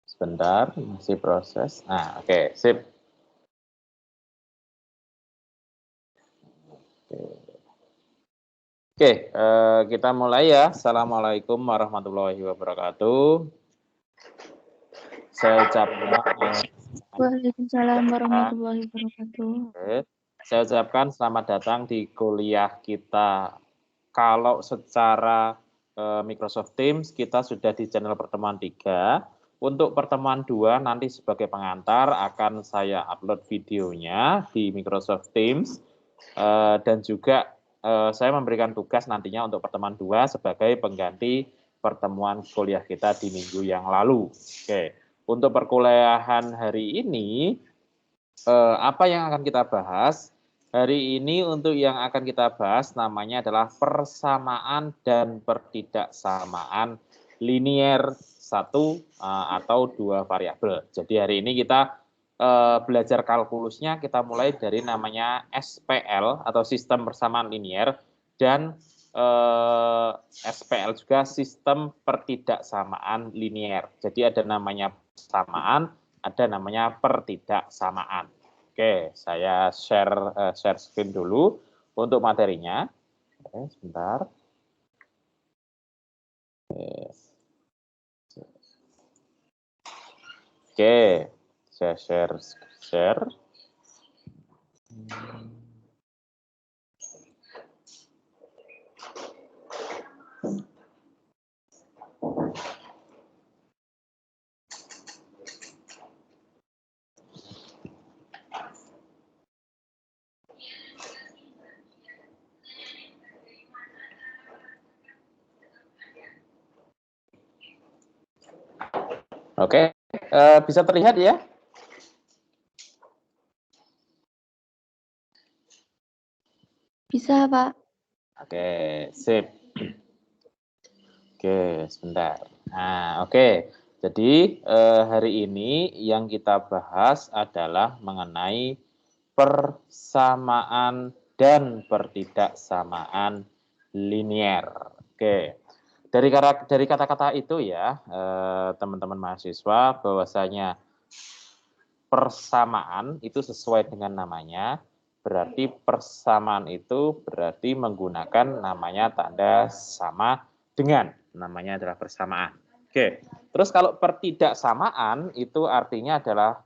Sebentar, masih proses. Nah, oke, sip. Oke, kita mulai ya. Assalamualaikum warahmatullahi wabarakatuh. Saya ucapkan Waalaikumsalam warahmatullahi wabarakatuh. Saya ucapkan selamat datang di kuliah kita. Kalau secara Microsoft Teams kita sudah di channel pertemuan 3. Untuk pertemuan 2 nanti sebagai pengantar akan saya upload videonya di Microsoft Teams dan juga saya memberikan tugas nantinya untuk pertemuan 2 sebagai pengganti pertemuan kuliah kita di minggu yang lalu. Oke, untuk perkuliahan hari ini apa yang akan kita bahas? Hari ini untuk yang akan kita bahas namanya adalah persamaan dan pertidaksamaan linier satu atau dua variabel. Jadi hari ini kita belajar kalkulusnya, kita mulai dari namanya SPL atau sistem persamaan linier dan SPL juga sistem pertidaksamaan linier. Jadi ada namanya persamaan, ada namanya pertidaksamaan. Oke, saya share screen dulu untuk materinya. Oke, sebentar. Oke, saya share. Oke, bisa terlihat ya? Bisa, Pak. Oke, sip. Oke, sebentar. Nah, oke. Jadi hari ini yang kita bahas adalah mengenai persamaan dan pertidaksamaan linier. Oke. Dari kata-kata itu ya, teman-teman mahasiswa, bahwasanya persamaan itu sesuai dengan namanya, berarti persamaan itu berarti menggunakan namanya tanda sama dengan, namanya adalah persamaan. Oke, terus kalau pertidaksamaan itu artinya adalah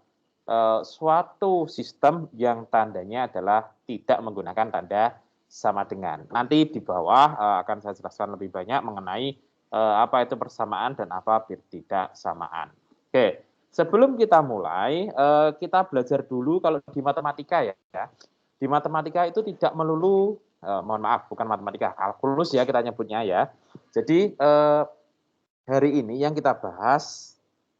suatu sistem yang tandanya adalah tidak menggunakan tanda sama dengan. Nanti di bawah akan saya jelaskan lebih banyak mengenai apa itu persamaan dan apa pertidaksamaan. Oke, sebelum kita mulai, kita belajar dulu kalau di matematika ya. Di matematika itu tidak melulu, mohon maaf, bukan matematika, kalkulus ya kita nyebutnya ya. Jadi hari ini yang kita bahas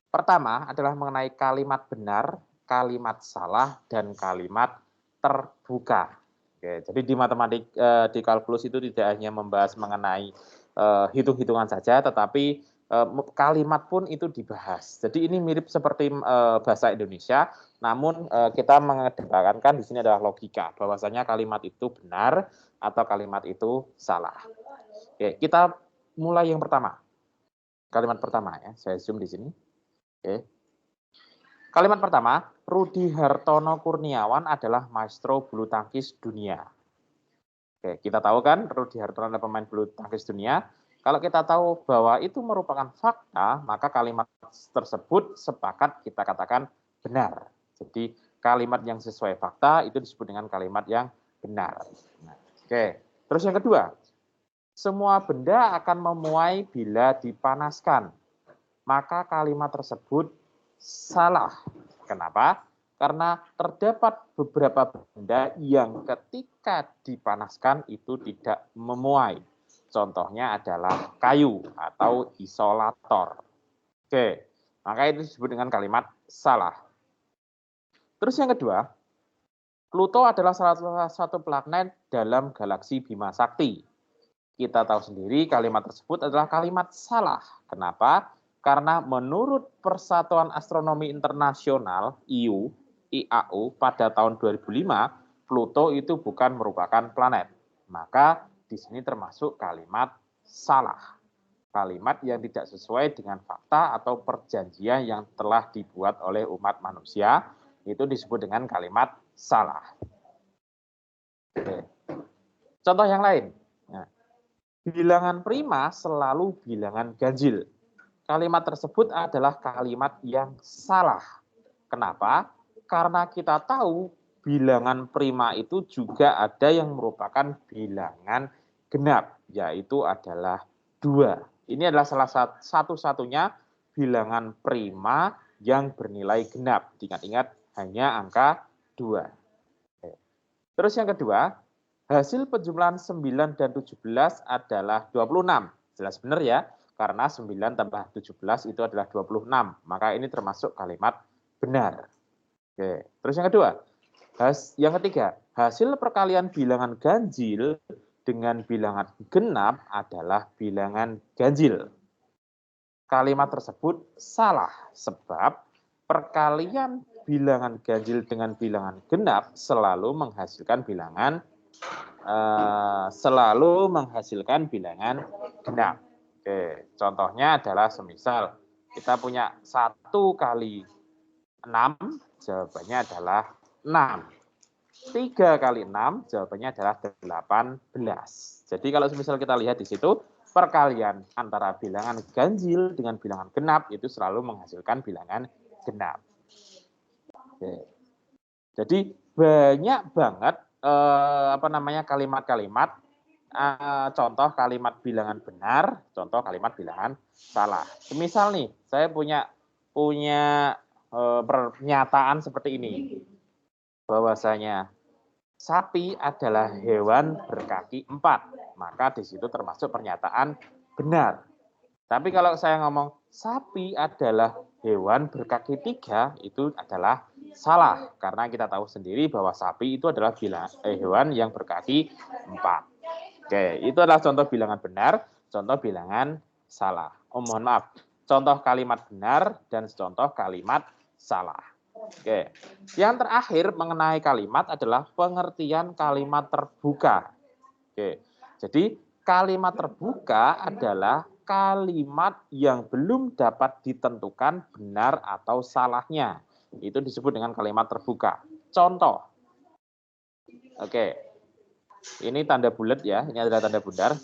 pertama adalah mengenai kalimat benar, kalimat salah, dan kalimat terbuka. Oke, jadi di matematik, di kalkulus itu tidak hanya membahas mengenai hitung-hitungan saja, tetapi kalimat pun itu dibahas. Jadi ini mirip seperti bahasa Indonesia, namun kita mengedepankan di sini adalah logika, bahwasanya kalimat itu benar atau kalimat itu salah. Oke, kita mulai yang pertama. Kalimat pertama ya, saya zoom di sini. Oke. Kalimat pertama, Rudi Hartono Kurniawan adalah maestro bulu tangkis dunia. Oke, kita tahu kan Rudi Hartono adalah pemain bulu tangkis dunia. Kalau kita tahu bahwa itu merupakan fakta, maka kalimat tersebut sepakat kita katakan benar. Jadi kalimat yang sesuai fakta itu disebut dengan kalimat yang benar. Nah, oke, terus yang kedua, semua benda akan memuai bila dipanaskan. Maka kalimat tersebut salah. Kenapa? Karena terdapat beberapa benda yang ketika dipanaskan itu tidak memuai. Contohnya adalah kayu atau isolator. Oke, maka itu disebut dengan kalimat salah. Terus yang kedua, Pluto adalah salah satu planet dalam galaksi Bima Sakti. Kita tahu sendiri kalimat tersebut adalah kalimat salah. Kenapa? Karena menurut Persatuan Astronomi Internasional IAU pada tahun 2005, Pluto itu bukan merupakan planet. Maka di sini termasuk kalimat salah. Kalimat yang tidak sesuai dengan fakta atau perjanjian yang telah dibuat oleh umat manusia, itu disebut dengan kalimat salah. Oke. Contoh yang lain. Nah, bilangan prima selalu bilangan ganjil. Kalimat tersebut adalah kalimat yang salah. Kenapa? Karena kita tahu bilangan prima itu juga ada yang merupakan bilangan genap, yaitu adalah 2. Ini adalah salah satu-satunya bilangan prima yang bernilai genap. Ingat-ingat, hanya angka 2. Terus yang kedua, hasil penjumlahan 9 dan 17 adalah 26. Jelas benar ya, karena 9 tambah 17 itu adalah 26. Maka ini termasuk kalimat benar. Oke. Terus yang ketiga, hasil perkalian bilangan ganjil dengan bilangan genap adalah bilangan ganjil. Kalimat tersebut salah sebab perkalian bilangan ganjil dengan bilangan genap selalu menghasilkan bilangan genap. Oke, contohnya adalah semisal kita punya 1 kali 6, jawabannya adalah 6. 3 kali 6, jawabannya adalah 18. Jadi kalau misal kita lihat di situ, perkalian antara bilangan ganjil dengan bilangan genap itu selalu menghasilkan bilangan genap. Oke. Jadi banyak banget kalimat-kalimat contoh kalimat bilangan benar, contoh kalimat bilangan salah. Misal nih, saya punya pernyataan seperti ini, bahwasanya sapi adalah hewan berkaki 4, maka di situ termasuk pernyataan benar. Tapi kalau saya ngomong sapi adalah hewan berkaki 3, itu adalah salah, karena kita tahu sendiri bahwa sapi itu adalah hewan yang berkaki 4. Oke, itu adalah contoh bilangan benar, contoh bilangan salah. Mohon maaf, contoh kalimat benar dan contoh kalimat salah. Oke, yang terakhir mengenai kalimat adalah pengertian kalimat terbuka. Oke, jadi kalimat terbuka adalah kalimat yang belum dapat ditentukan benar atau salahnya. Itu disebut dengan kalimat terbuka. Contoh. Oke, ini tanda bulat ya, ini adalah tanda bundar.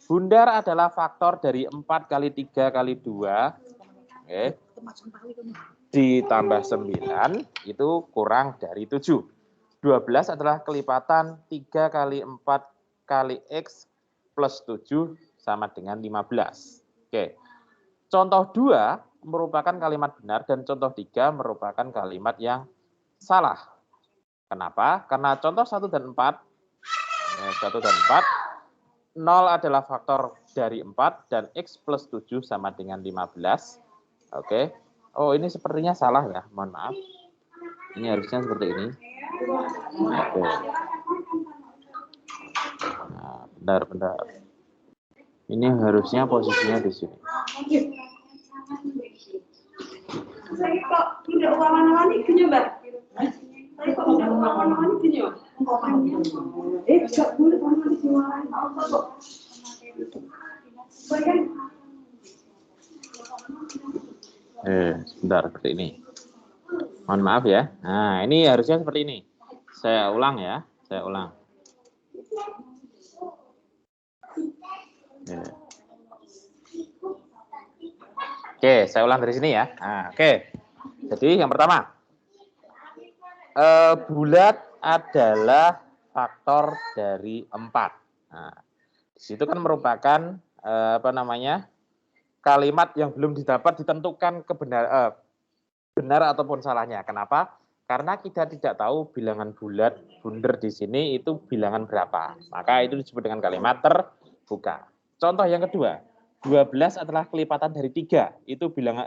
Bundar adalah faktor dari 4 kali 3 kali 2. Oke. Ditambah 9 itu kurang dari 7. 12 adalah kelipatan 3 kali 4 kali X plus 7 sama dengan 15. Oke. Contoh 2 merupakan kalimat benar dan contoh 3 merupakan kalimat yang salah. Kenapa? Karena contoh 1 dan 4, 0 adalah faktor dari 4 dan X plus 7 sama dengan 15. Oke. Oh, ini sepertinya salah ya, mohon maaf. Ini harusnya seperti ini. Oke. Nah, benar. Ini harusnya posisinya di sini. Sebentar, seperti ini. Mohon maaf ya. Nah, ini harusnya seperti ini. Saya ulang ya. Oke, saya ulang dari sini ya. Nah, oke. Jadi yang pertama, bulat adalah faktor dari 4. Nah, di situ kan merupakan kalimat yang belum dapat ditentukan benar ataupun salahnya. Kenapa? Karena kita tidak tahu bilangan bulat bundar di sini itu bilangan berapa. Maka itu disebut dengan kalimat terbuka. Contoh yang kedua, 12 adalah kelipatan dari 3. Itu bilangan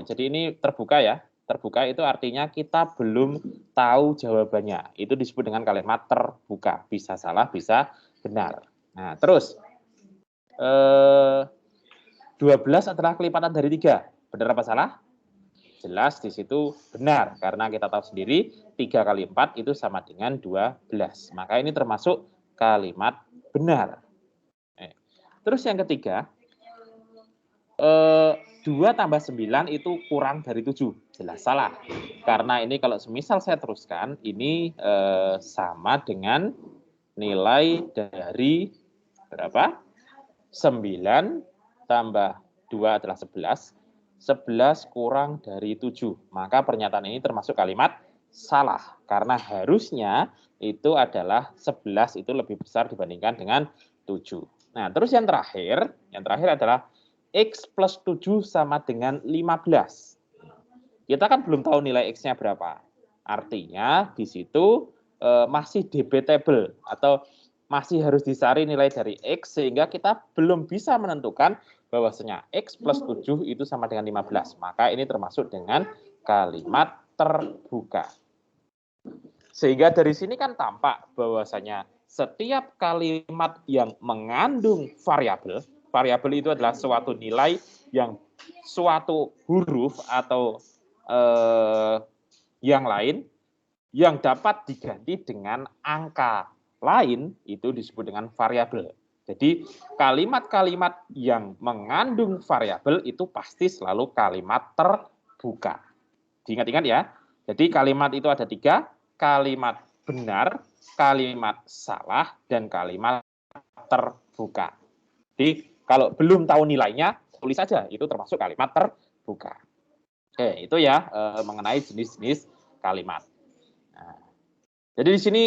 jadi ini terbuka ya. Terbuka itu artinya kita belum tahu jawabannya. Itu disebut dengan kalimat terbuka. Bisa salah, bisa benar. Nah, terus 12 adalah kelipatan dari 3. Benar apa salah? Jelas di situ benar, karena kita tahu sendiri 3 kali 4 itu sama dengan 12. Maka ini termasuk kalimat benar. Terus yang ketiga, 2 tambah 9 itu kurang dari 7. Jelas salah. Karena ini kalau semisal saya teruskan, ini sama dengan nilai dari berapa? 9 tambah 2 adalah 11. 11 kurang dari 7. Maka pernyataan ini termasuk kalimat salah. Karena harusnya itu adalah 11 itu lebih besar dibandingkan dengan 7. Nah, terus yang terakhir adalah X plus 7 sama dengan 15. Kita kan belum tahu nilai X-nya berapa. Artinya di situ masih debatable atau masih harus dicari nilai dari X sehingga kita belum bisa menentukan bahwasanya X plus 7 itu sama dengan 15. Maka ini termasuk dengan kalimat terbuka. Sehingga dari sini kan tampak bahwasanya setiap kalimat yang mengandung variabel, variabel itu adalah suatu nilai yang suatu huruf atau yang lain yang dapat diganti dengan angka lain itu disebut dengan variabel. Jadi kalimat-kalimat yang mengandung variabel itu pasti selalu kalimat terbuka. Diingat-ingat ya. Jadi kalimat itu ada 3, kalimat benar, kalimat salah, dan kalimat terbuka. Jadi kalau belum tahu nilainya, tulis saja, itu termasuk kalimat terbuka. Oke, itu ya mengenai jenis-jenis kalimat. Nah, jadi di sini,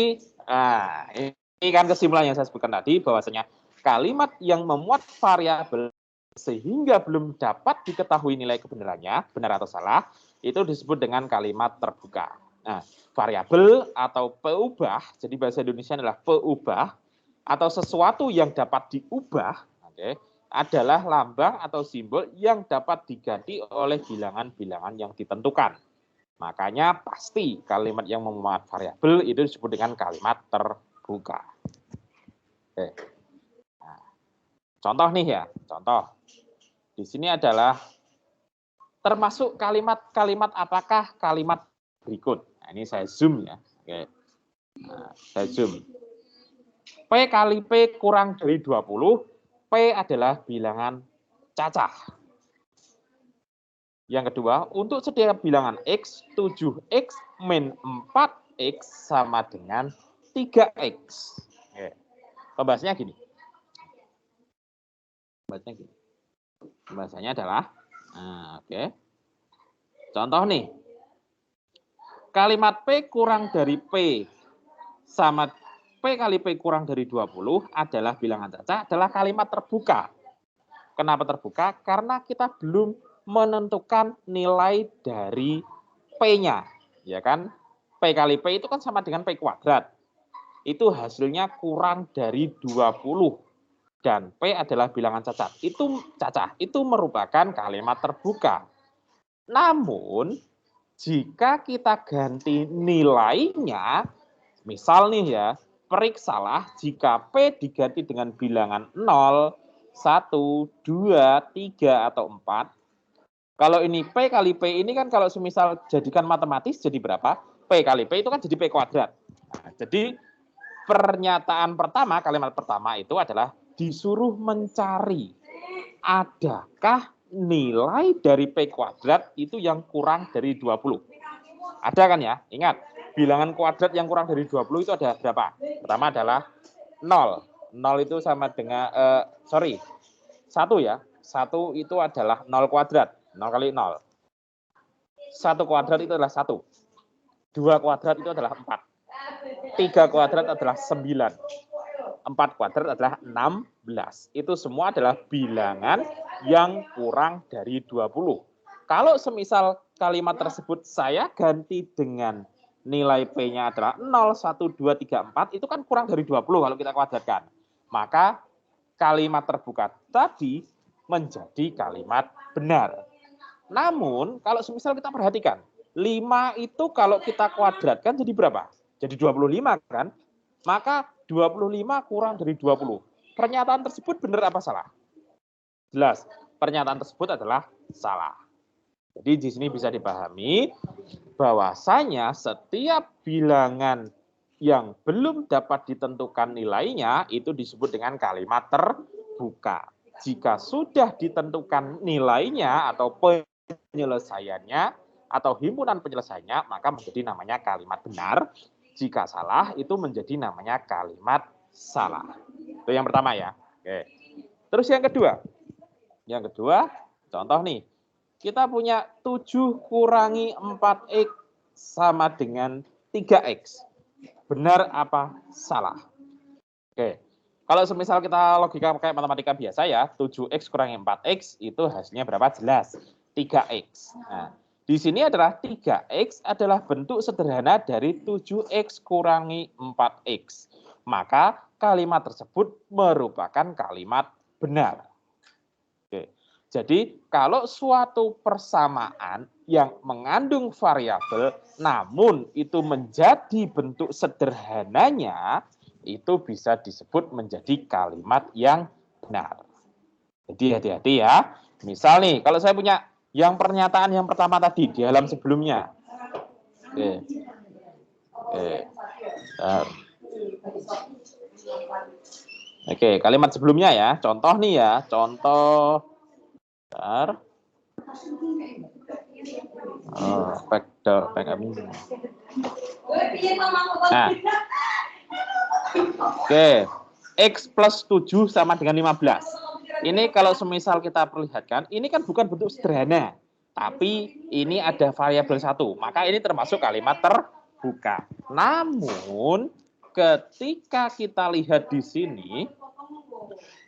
ini kan kesimpulan yang saya sebutkan tadi, bahwasanya kalimat yang memuat variabel sehingga belum dapat diketahui nilai kebenarannya, benar atau salah, itu disebut dengan kalimat terbuka. Nah, variabel atau peubah, jadi bahasa Indonesia adalah peubah, atau sesuatu yang dapat diubah, adalah lambang atau simbol yang dapat diganti oleh bilangan-bilangan yang ditentukan. Makanya pasti kalimat yang memuat variabel itu disebut dengan kalimat terbuka. Oke. Nah, contoh nih ya, contoh. Di sini adalah termasuk kalimat-kalimat apakah kalimat berikut. Nah, ini saya zoom ya. Oke. Nah, saya zoom. P kali P kurang dari 20, P adalah bilangan cacah. Yang kedua, untuk setiap bilangan X, 7X min 4X sama dengan 3X. Oke. Pembahasannya gini. Pembahasannya adalah, oke. Contoh nih, kalimat P kurang dari P sama P kali P kurang dari 20 adalah bilangan cacah, adalah kalimat terbuka. Kenapa terbuka? Karena kita belum menentukan nilai dari P-nya. Ya kan? P kali P itu kan sama dengan P kuadrat. Itu hasilnya kurang dari 20. Dan P adalah bilangan cacat. Itu merupakan kalimat terbuka. Namun, jika kita ganti nilainya, misal nih ya, periksalah jika P diganti dengan bilangan 0, 1, 2, 3, atau 4. Kalau ini P kali P ini kan kalau semisal jadikan matematis jadi berapa? P kali P itu kan jadi P kuadrat. Nah, jadi pernyataan pertama, kalimat pertama itu adalah disuruh mencari adakah nilai dari P kuadrat itu yang kurang dari 20. Ada kan ya? Ingat, bilangan kuadrat yang kurang dari 20 itu ada berapa? Pertama adalah 0. 0 itu sama dengan, 1 ya. 1 itu adalah 0 kuadrat. 0 kali 0. 1 kuadrat itu adalah 1. 2 kuadrat itu adalah 4. 3 kuadrat adalah 9. 4 kuadrat adalah 16. Itu semua adalah bilangan yang kurang dari 20. Kalau semisal kalimat tersebut saya ganti dengan nilai P-nya adalah 0, 1, 2, 3, 4, itu kan kurang dari 20 kalau kita kuadratkan. Maka kalimat terbuka tadi menjadi kalimat benar. Namun, kalau semisal kita perhatikan, 5 itu kalau kita kuadratkan jadi berapa? Jadi 25 kan? Maka 25 kurang dari 20. Pernyataan tersebut benar apa salah? Jelas, pernyataan tersebut adalah salah. Jadi di sini bisa dipahami bahwasanya setiap bilangan yang belum dapat ditentukan nilainya itu disebut dengan kalimat terbuka. Jika sudah ditentukan nilainya atau penyelesaiannya atau himpunan penyelesaiannya, maka menjadi namanya kalimat benar. Jika salah, itu menjadi namanya kalimat salah. Itu yang pertama ya. Oke. Terus yang kedua. Yang kedua, contoh nih. Kita punya 7 kurangi 4X sama dengan 3X. Benar apa salah? Oke. Kalau semisal kita logika pakai matematika biasa ya, 7X kurangi 4X itu hasilnya berapa? Jelas. 3X. Nah, di sini adalah 3X adalah bentuk sederhana dari 7X kurangi 4X. Maka kalimat tersebut merupakan kalimat benar. Oke. Jadi kalau suatu persamaan yang mengandung variabel namun itu menjadi bentuk sederhananya, itu bisa disebut menjadi kalimat yang benar. Jadi hati-hati ya. Misal nih, kalau saya punya yang pernyataan yang pertama tadi di halaman sebelumnya. Oke. Oke, kalimat sebelumnya ya. Contoh nih ya, contoh. Bentar. Nah. Oke. X plus 7 sama dengan 15. Ini kalau semisal kita perlihatkan, ini kan bukan bentuk sederhana. Tapi ini ada variabel 1. Maka ini termasuk kalimat terbuka. Namun, ketika kita lihat di sini,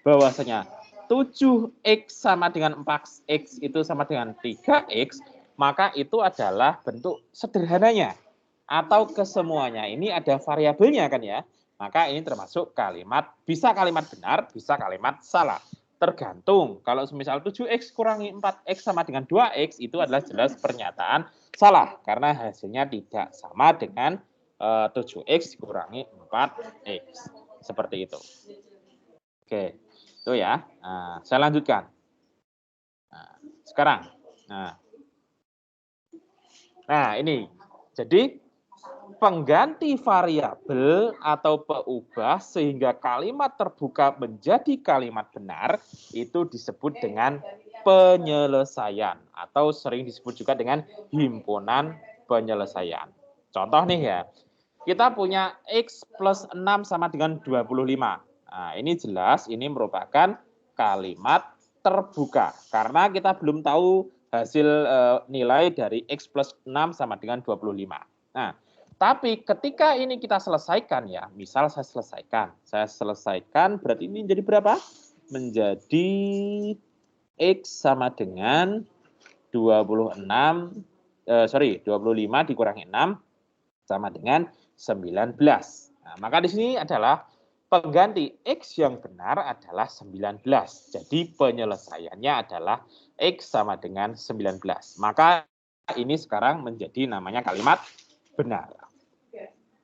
bahwasanya 7X sama dengan 4X itu sama dengan 3X, maka itu adalah bentuk sederhananya. Atau kesemuanya ini ada variabelnya kan ya. Maka ini termasuk kalimat, bisa kalimat benar, bisa kalimat salah. Tergantung, kalau semisal 7X kurangi 4X sama dengan 2X, itu adalah jelas pernyataan salah. Karena hasilnya tidak sama dengan 7X kurangi 4X. Seperti itu. Oke. Itu ya. Nah, saya lanjutkan. Nah, sekarang. Nah, ini. Jadi pengganti variabel atau peubah sehingga kalimat terbuka menjadi kalimat benar itu disebut dengan penyelesaian atau sering disebut juga dengan himpunan penyelesaian. Contoh nih ya. Kita punya X plus 6 sama dengan 25. Nah, ini jelas ini merupakan kalimat terbuka karena kita belum tahu hasil nilai dari X plus 6 sama dengan 25. Nah, tapi ketika ini kita selesaikan ya, misal saya selesaikan berarti ini menjadi berapa? Menjadi X sama dengan 25 dikurangi 6 sama dengan 19. Nah, maka di sini adalah pengganti X yang benar adalah 19. Jadi penyelesaiannya adalah X sama dengan 19. Maka ini sekarang menjadi namanya kalimat benar.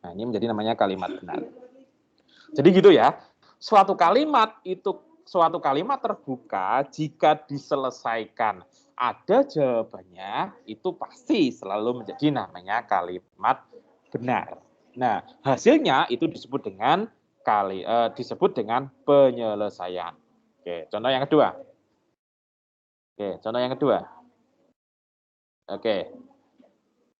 Nah, ini menjadi namanya kalimat benar. Jadi gitu ya. Suatu kalimat terbuka jika diselesaikan ada jawabannya itu pasti selalu menjadi namanya kalimat benar. Nah, hasilnya itu disebut dengan penyelesaian. Oke, contoh yang kedua. Oke.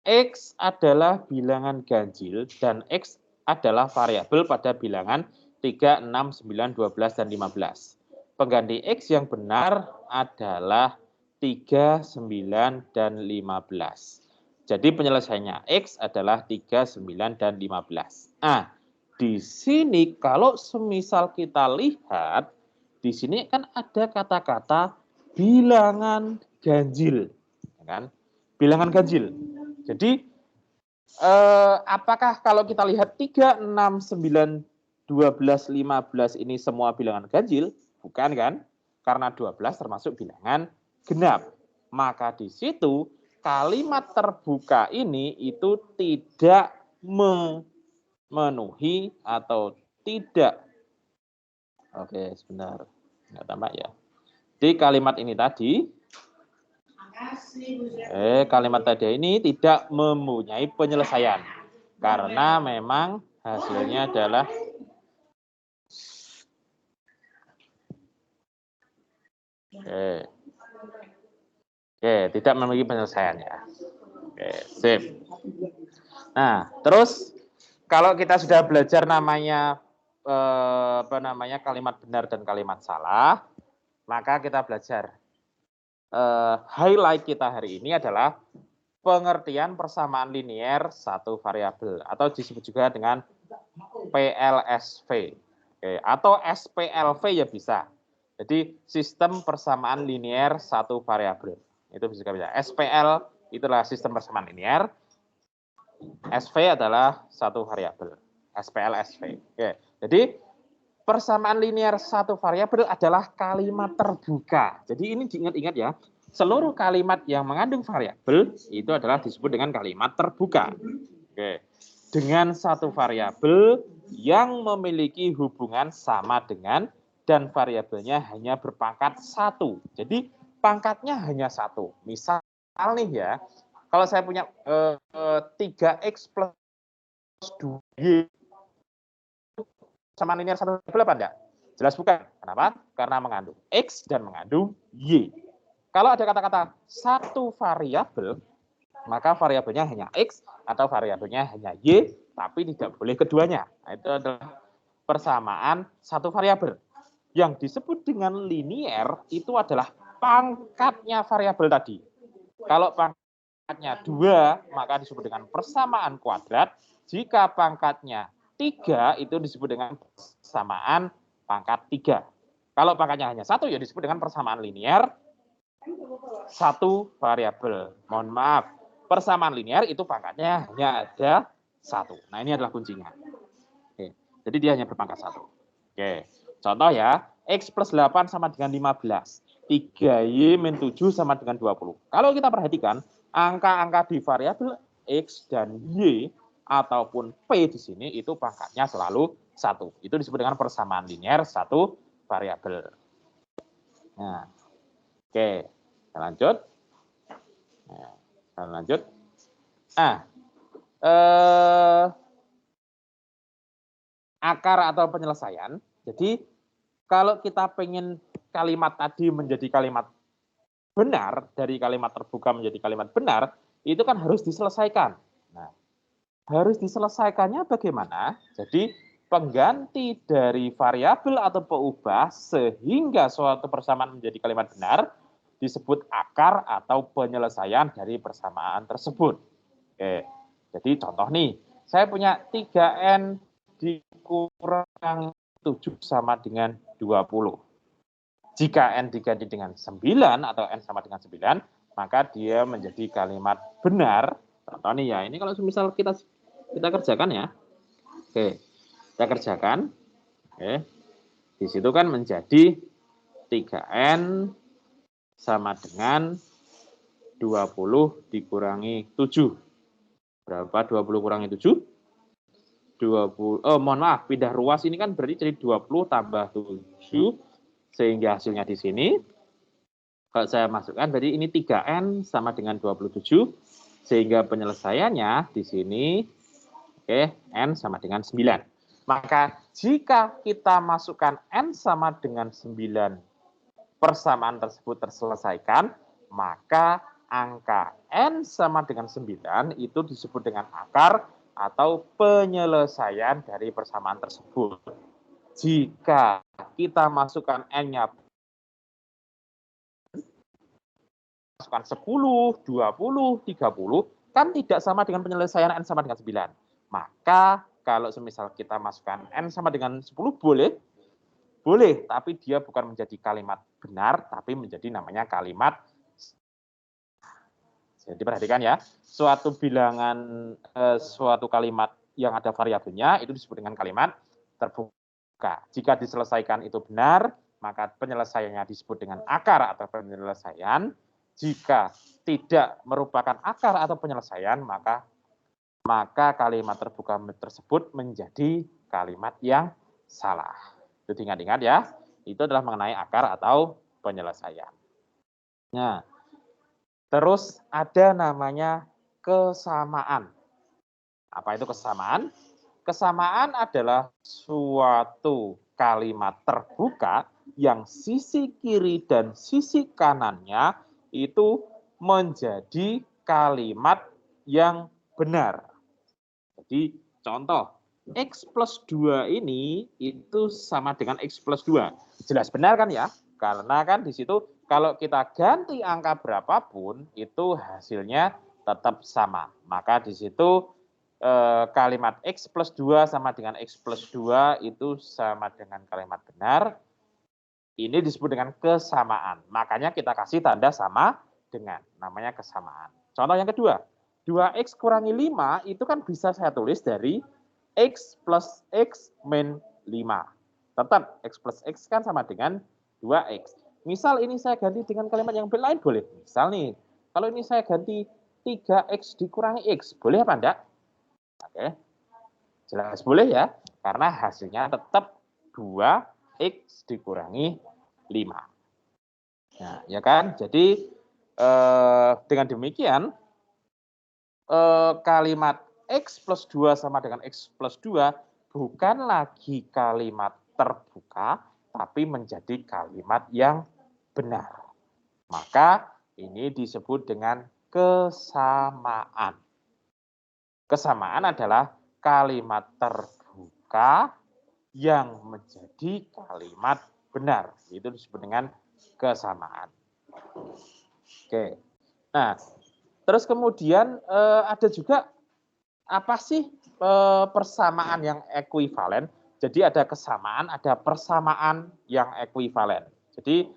X adalah bilangan ganjil dan X adalah variabel pada bilangan 3, 6, 9, 12, dan 15. Pengganti X yang benar adalah 3, 9, dan 15. Jadi penyelesaiannya X adalah 3, 9, dan 15. Nah, di sini kalau semisal kita lihat, di sini kan ada kata-kata bilangan ganjil. Kan? Bilangan ganjil. Jadi, apakah kalau kita lihat 3, 6, 9, 12, 15 ini semua bilangan ganjil? Bukan kan? Karena 12 termasuk bilangan genap. Maka di situ kalimat terbuka ini itu tidak memenuhi atau tidak. Oke, sebentar. Nggak tambah ya. Di kalimat ini tadi, kalimat tadi ini tidak mempunyai penyelesaian. Karena memang Hasilnya adalah Oke, tidak memiliki penyelesaian ya. Oke, sip. Nah, terus kalau kita sudah belajar namanya kalimat benar dan kalimat salah, maka kita belajar highlight kita hari ini adalah pengertian persamaan linier satu variabel atau disebut juga dengan PLSV. Oke, atau SPLV ya bisa. Jadi sistem persamaan linier satu variabel. Itu bisa. SPL itulah sistem persamaan linier. SV adalah satu variabel. SPL SV. Oke. Jadi persamaan linier satu variabel adalah kalimat terbuka. Jadi ini diingat-ingat ya. Seluruh kalimat yang mengandung variabel itu adalah disebut dengan kalimat terbuka. Oke. Dengan satu variabel yang memiliki hubungan sama dengan dan variabelnya hanya berpangkat satu. Jadi pangkatnya hanya satu. Misal nih ya, kalau saya punya 3x plus 2y sama linear satu variabel apa enggak? Jelas bukan. Kenapa? Karena mengandung x dan mengandung y. Kalau ada kata-kata satu variabel, maka variabelnya hanya x atau variabelnya hanya y, tapi tidak boleh keduanya. Nah, itu adalah persamaan satu variabel. Yang disebut dengan linier itu adalah pangkatnya variabel tadi. Kalau pangkatnya 2, maka disebut dengan persamaan kuadrat. Jika pangkatnya 3, itu disebut dengan persamaan pangkat 3. Kalau pangkatnya hanya 1, ya disebut dengan persamaan linier satu variabel. Mohon maaf, persamaan linier itu pangkatnya hanya ada 1. Nah, ini adalah kuncinya. Oke. Jadi dia hanya berpangkat 1. Oke. Contoh ya, X plus 8 sama dengan 15. 3Y min 7 sama dengan 20. Kalau kita perhatikan, angka-angka di variabel X dan Y ataupun P di sini itu pangkatnya selalu 1. Itu disebut dengan persamaan linier satu variabel. Nah, oke. Kita lanjut. Nah, kita lanjut. Akar atau penyelesaian. Jadi kalau kita pengen kalimat tadi menjadi kalimat benar, dari kalimat terbuka menjadi kalimat benar, itu kan harus diselesaikan. Nah, harus diselesaikannya bagaimana? Jadi pengganti dari variabel atau peubah sehingga suatu persamaan menjadi kalimat benar disebut akar atau penyelesaian dari persamaan tersebut. Oke. Jadi contoh nih, saya punya 3N dikurang 7 sama dengan 20. Jika N diganti dengan 9 atau N sama dengan 9, maka dia menjadi kalimat benar. Contoh nih ya, ini kalau misal kita kerjakan ya. Oke, kita kerjakan. Oke. Di situ kan menjadi 3N sama dengan 20 dikurangi 7. Berapa 20 kurangi 7? 20. Oh, mohon maaf, pindah ruas ini kan berarti jadi 20 tambah 7 sehingga hasilnya di sini kalau saya masukkan berarti ini 3N sama dengan 27 sehingga penyelesaiannya di sini N sama dengan 9. Maka jika kita masukkan N sama dengan 9, persamaan tersebut terselesaikan, maka angka N sama dengan 9 itu disebut dengan akar atau penyelesaian dari persamaan tersebut. Jika kita masukkan N-nya masukkan 10, 20, 30, kan tidak sama dengan penyelesaian N sama dengan 9. Maka kalau semisal kita masukkan N sama dengan 10 boleh, tapi dia bukan menjadi kalimat benar, tapi menjadi namanya kalimat. Jadi perhatikan ya, suatu bilangan, suatu kalimat yang ada variabelnya itu disebut dengan kalimat terbuka. Jika diselesaikan itu benar, maka penyelesaiannya disebut dengan akar atau penyelesaian. Jika tidak merupakan akar atau penyelesaian, maka kalimat terbuka tersebut menjadi kalimat yang salah. Itu ingat-ingat ya, itu adalah mengenai akar atau penyelesaian. Nah, terus ada namanya kesamaan. Apa itu kesamaan? kesamaan adalah suatu kalimat terbuka yang sisi kiri dan sisi kanannya itu menjadi kalimat yang benar. Jadi contoh, X plus 2 ini itu sama dengan X plus 2. Jelas benar kan ya? Karena kan di situ kalau kita ganti angka berapapun itu hasilnya tetap sama. Maka di situ kalimat X plus 2 sama dengan X plus 2 itu sama dengan kalimat benar. Ini disebut dengan kesamaan. Makanya kita kasih tanda sama dengan. Namanya kesamaan. Contoh yang kedua. 2X kurangi 5 itu kan bisa saya tulis dari X plus X min 5. Tetap X plus X kan sama dengan 2X. Misal ini saya ganti dengan kalimat yang lain boleh. Misal nih, kalau ini saya ganti 3X dikurangi X. Boleh apa enggak? Oke. Jelas boleh ya. Karena hasilnya tetap 2X dikurangi 5. Nah, ya kan? Jadi dengan demikian kalimat X plus 2 sama dengan X plus 2 bukan lagi kalimat terbuka, tapi menjadi kalimat yang benar. Maka ini disebut dengan kesamaan. Kesamaan adalah kalimat terbuka yang menjadi kalimat benar. Itu disebut dengan kesamaan. Oke. Nah, terus kemudian ada juga apa sih persamaan yang ekuivalen? Jadi ada kesamaan, ada persamaan yang ekuivalen. Jadi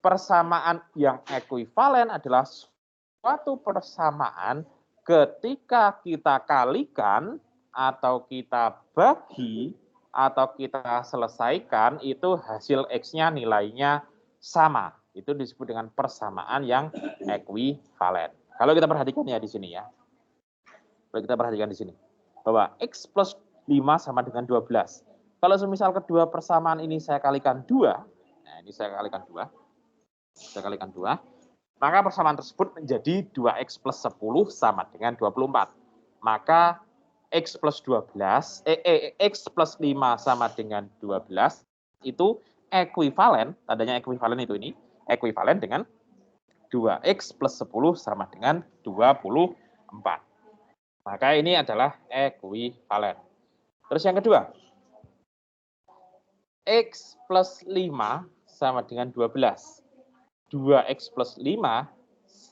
persamaan yang ekuivalen adalah suatu persamaan ketika kita kalikan atau kita bagi atau kita selesaikan itu hasil X-nya nilainya sama. Itu disebut dengan persamaan yang ekuivalen. Kalau kita perhatikan ya di sini ya. Kalau kita perhatikan di sini. Bahwa X plus 5 sama dengan 12. Kalau semisal kedua persamaan ini saya kalikan 2. Nah ini saya kalikan 2. Saya kalikan 2. Maka persamaan tersebut menjadi 2X plus 10 sama dengan 24. Maka X plus 12, X plus 5 sama dengan 12 itu ekuivalen, tandanya ekuivalen itu ini, ekuivalen dengan 2X plus 10 sama dengan 24. Maka ini adalah ekuivalen. Terus yang kedua, X plus 5 sama dengan 12. 2X plus 5,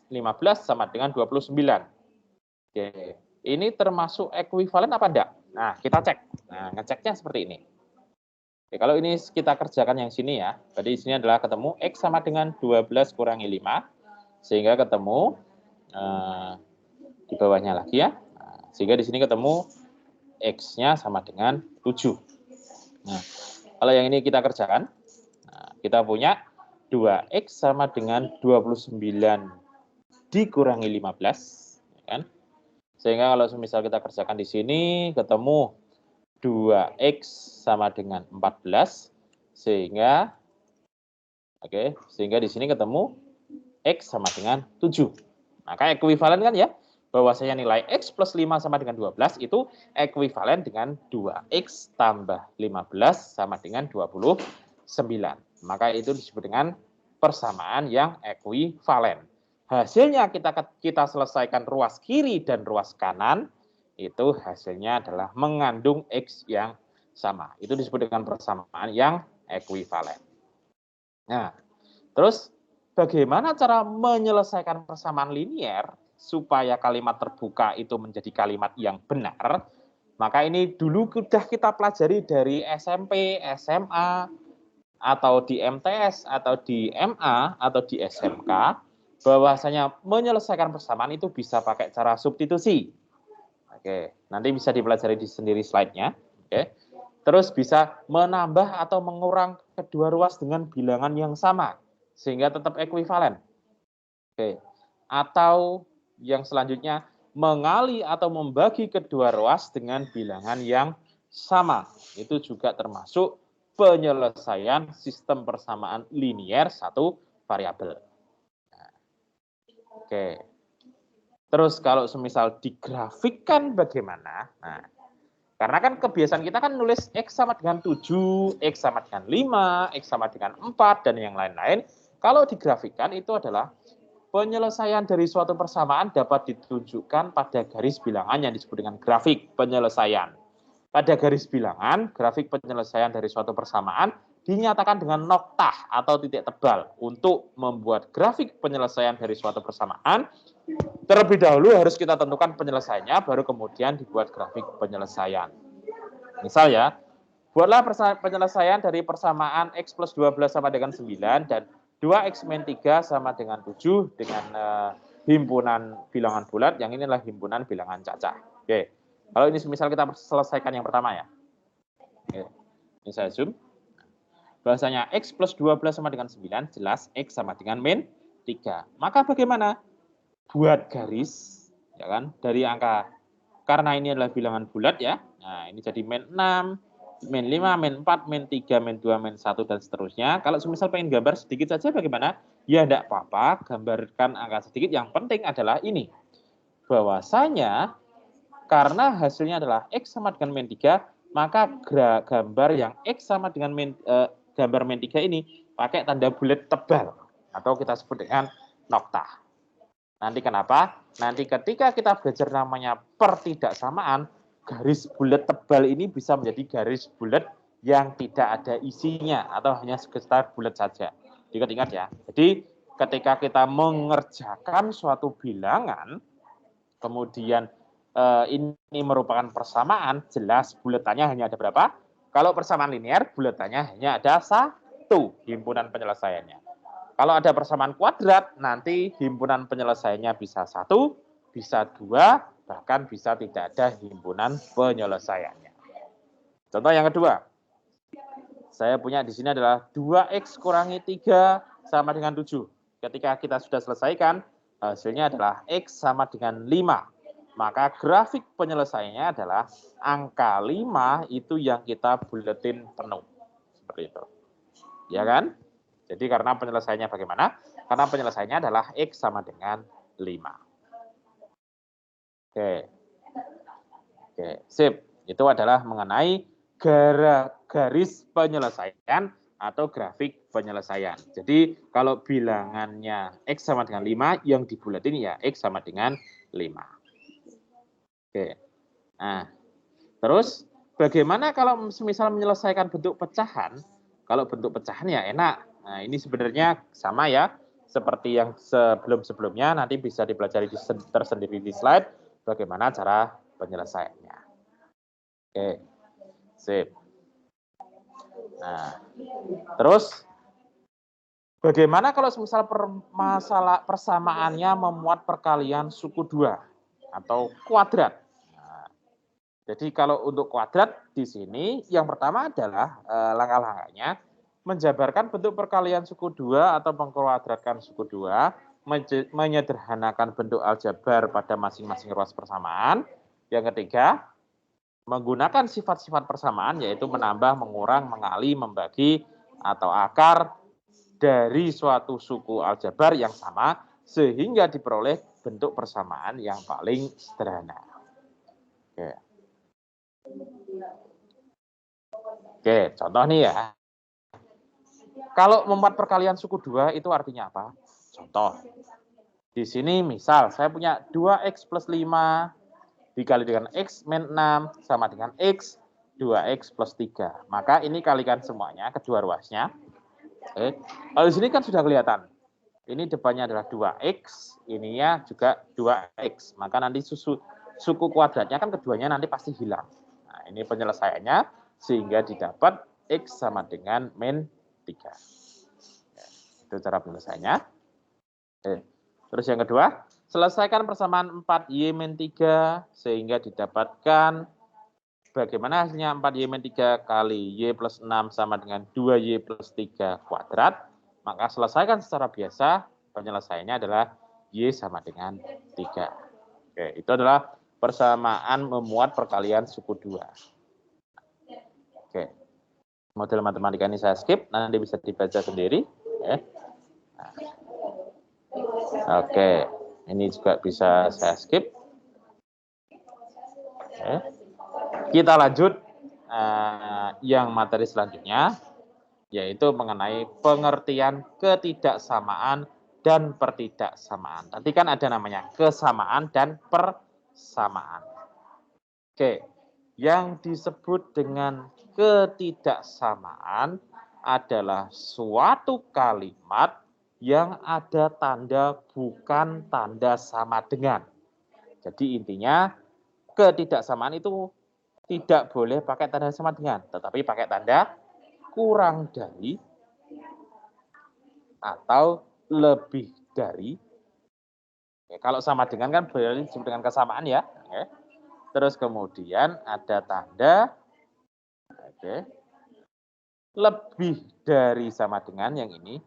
15 sama dengan 29. Oke, ini termasuk ekuivalen apa enggak? Nah, kita cek. Nah, ngeceknya seperti ini. Oke, kalau ini kita kerjakan yang sini ya. Jadi di sini adalah ketemu X sama dengan 12 kurangi 5. Sehingga ketemu di bawahnya lagi ya. Nah, sehingga di sini ketemu X-nya sama dengan 7. Nah, kalau yang ini kita kerjakan, nah, kita punya 2X sama dengan 29 dikurangi 15. Ya kan? Sehingga kalau misal kita kerjakan di sini, ketemu 2X sama dengan 14. Sehingga sehingga di sini ketemu X sama dengan 7. Maka ekuivalen kan ya? Bahwasanya nilai X plus 5 sama dengan 12 itu ekuivalen dengan 2X tambah 15 sama dengan 29. Maka itu disebut dengan persamaan yang ekuivalen. Hasilnya kita selesaikan ruas kiri dan ruas kanan, itu hasilnya adalah mengandung X yang sama. Itu disebut dengan persamaan yang ekuivalen. Nah, terus bagaimana cara menyelesaikan persamaan linier supaya kalimat terbuka itu menjadi kalimat yang benar? Maka ini dulu sudah kita pelajari dari SMP, SMA, atau di MTS, atau di MA, atau di SMK, bahwasanya menyelesaikan persamaan itu bisa pakai cara substitusi. Oke, nanti bisa dipelajari di sendiri slide-nya. Oke. Terus bisa menambah atau mengurang kedua ruas dengan bilangan yang sama sehingga tetap ekuivalen. Oke. Atau yang selanjutnya mengali atau membagi kedua ruas dengan bilangan yang sama. Itu juga termasuk penyelesaian sistem persamaan linier satu variabel. Oke. Terus kalau semisal digrafikkan bagaimana? Nah, Karena kan kebiasaan kita kan nulis X sama dengan 7, X sama dengan 5, X sama dengan 4, dan yang lain-lain. Kalau digrafikkan itu adalah penyelesaian dari suatu persamaan dapat ditunjukkan pada garis bilangan yang disebut dengan grafik penyelesaian. Pada garis bilangan, grafik penyelesaian dari suatu persamaan dinyatakan dengan noktah atau titik tebal. Untuk membuat grafik penyelesaian dari suatu persamaan, terlebih dahulu harus kita tentukan penyelesaiannya, baru kemudian dibuat grafik penyelesaian. Misal ya, buatlah penyelesaian dari persamaan X plus 12 sama dengan 9 dan 2X min 3 sama dengan 7 dengan himpunan bilangan bulat, yang ini adalah himpunan bilangan cacah. Oke, kalau ini misal kita selesaikan yang pertama ya. Oke. Ini saya zoom. Bahasanya X plus 12 sama dengan 9, jelas X sama dengan min 3. Maka bagaimana? Buat garis, ya kan, dari angka, karena ini adalah bilangan bulat ya. Nah, ini jadi min 6, min 5, min 4, min 3, min 2, min 1, dan seterusnya. Kalau misal pengen gambar sedikit saja bagaimana? Ya enggak apa-apa, gambarkan angka sedikit. Yang penting adalah ini, bahwasanya karena hasilnya adalah X sama dengan min 3, maka gambar yang X sama dengan gambar min 3 ini pakai tanda bulat tebal, atau kita sebut dengan noktah. Nanti kenapa? Nanti ketika kita belajar namanya pertidaksamaan, garis bulat tebal ini bisa menjadi garis bulat yang tidak ada isinya atau hanya sekedar bulat saja. Ingat-ingat ya. Jadi ketika kita mengerjakan suatu bilangan, kemudian ini merupakan persamaan, jelas bulatannya hanya ada berapa? Kalau persamaan linear, bulatannya hanya ada 1 himpunan penyelesaiannya. Kalau ada persamaan kuadrat, nanti himpunan penyelesaiannya bisa 1, bisa 2, bahkan bisa tidak ada himpunan penyelesaiannya. Contoh yang kedua, saya punya di sini adalah 2X kurangi 3 sama dengan 7. Ketika kita sudah selesaikan, hasilnya adalah X sama dengan 5. Maka grafik penyelesaiannya adalah angka 5 itu yang kita buletin penuh. Seperti itu. Ya kan? Jadi karena penyelesaiannya bagaimana? Karena penyelesaiannya adalah X sama dengan 5. Oke. Oke, sip. Itu adalah mengenai garis penyelesaian atau grafik penyelesaian. Jadi kalau bilangannya X sama dengan 5, yang dibulatin ya X sama dengan 5. Oke. Nah, terus bagaimana kalau misal menyelesaikan bentuk pecahan? Kalau bentuk pecahan ya enak. Nah, ini sebenarnya sama ya, seperti yang sebelum-sebelumnya, nanti bisa dipelajari tersendiri di slide bagaimana cara penyelesaiannya. Oke, sip. Nah, terus bagaimana kalau misal persamaannya memuat perkalian suku 2 atau kuadrat? Nah, jadi kalau untuk kuadrat di sini yang pertama adalah langkah-langkahnya menjabarkan bentuk perkalian suku 2 atau mengkuadratkan suku 2, menyederhanakan bentuk aljabar pada masing-masing ruas persamaan. Yang ketiga, menggunakan sifat-sifat persamaan, yaitu menambah, mengurang, mengali, membagi, atau akar dari suatu suku aljabar yang sama, sehingga diperoleh bentuk persamaan yang paling sederhana. Oke. Oke, contoh nih ya. Kalau membuat perkalian suku 2 itu artinya apa? Contoh. Di sini misal saya punya 2X plus 5 dikali dengan X min 6 sama dengan X 2X plus 3. Maka ini kalikan semuanya, kedua ruasnya. Oke. Kalau di sini kan sudah kelihatan. Ini depannya adalah 2X, ininya juga 2X. Maka nanti suku kuadratnya kan keduanya nanti pasti hilang. Nah, ini penyelesaiannya sehingga didapat X sama dengan min 3. Ya, itu cara penyelesaiannya. Terus yang kedua, selesaikan persamaan 4Y min 3 sehingga didapatkan bagaimana hasilnya 4Y min 3 kali Y plus 6 sama dengan 2Y plus 3 kuadrat. Maka selesaikan secara biasa, penyelesaiannya adalah Y sama dengan 3. Oke, itu adalah persamaan memuat perkalian suku 2. Oke. Model matematika ini saya skip, nanti bisa dibaca sendiri. Nah. Oke, ini juga bisa saya skip. Oke. Kita lanjut yang materi selanjutnya, yaitu mengenai pengertian ketidaksamaan dan pertidaksamaan. Tadi kan ada namanya kesamaan dan persamaan. Oke, yang disebut dengan ketidaksamaan adalah suatu kalimat yang ada tanda bukan tanda sama dengan. Jadi intinya ketidaksamaan itu tidak boleh pakai tanda sama dengan, tetapi pakai tanda kurang dari atau lebih dari. Oke, kalau sama dengan kan berarti disebut dengan kesamaan ya. Oke. Terus kemudian ada tanda lebih dari sama dengan yang ini,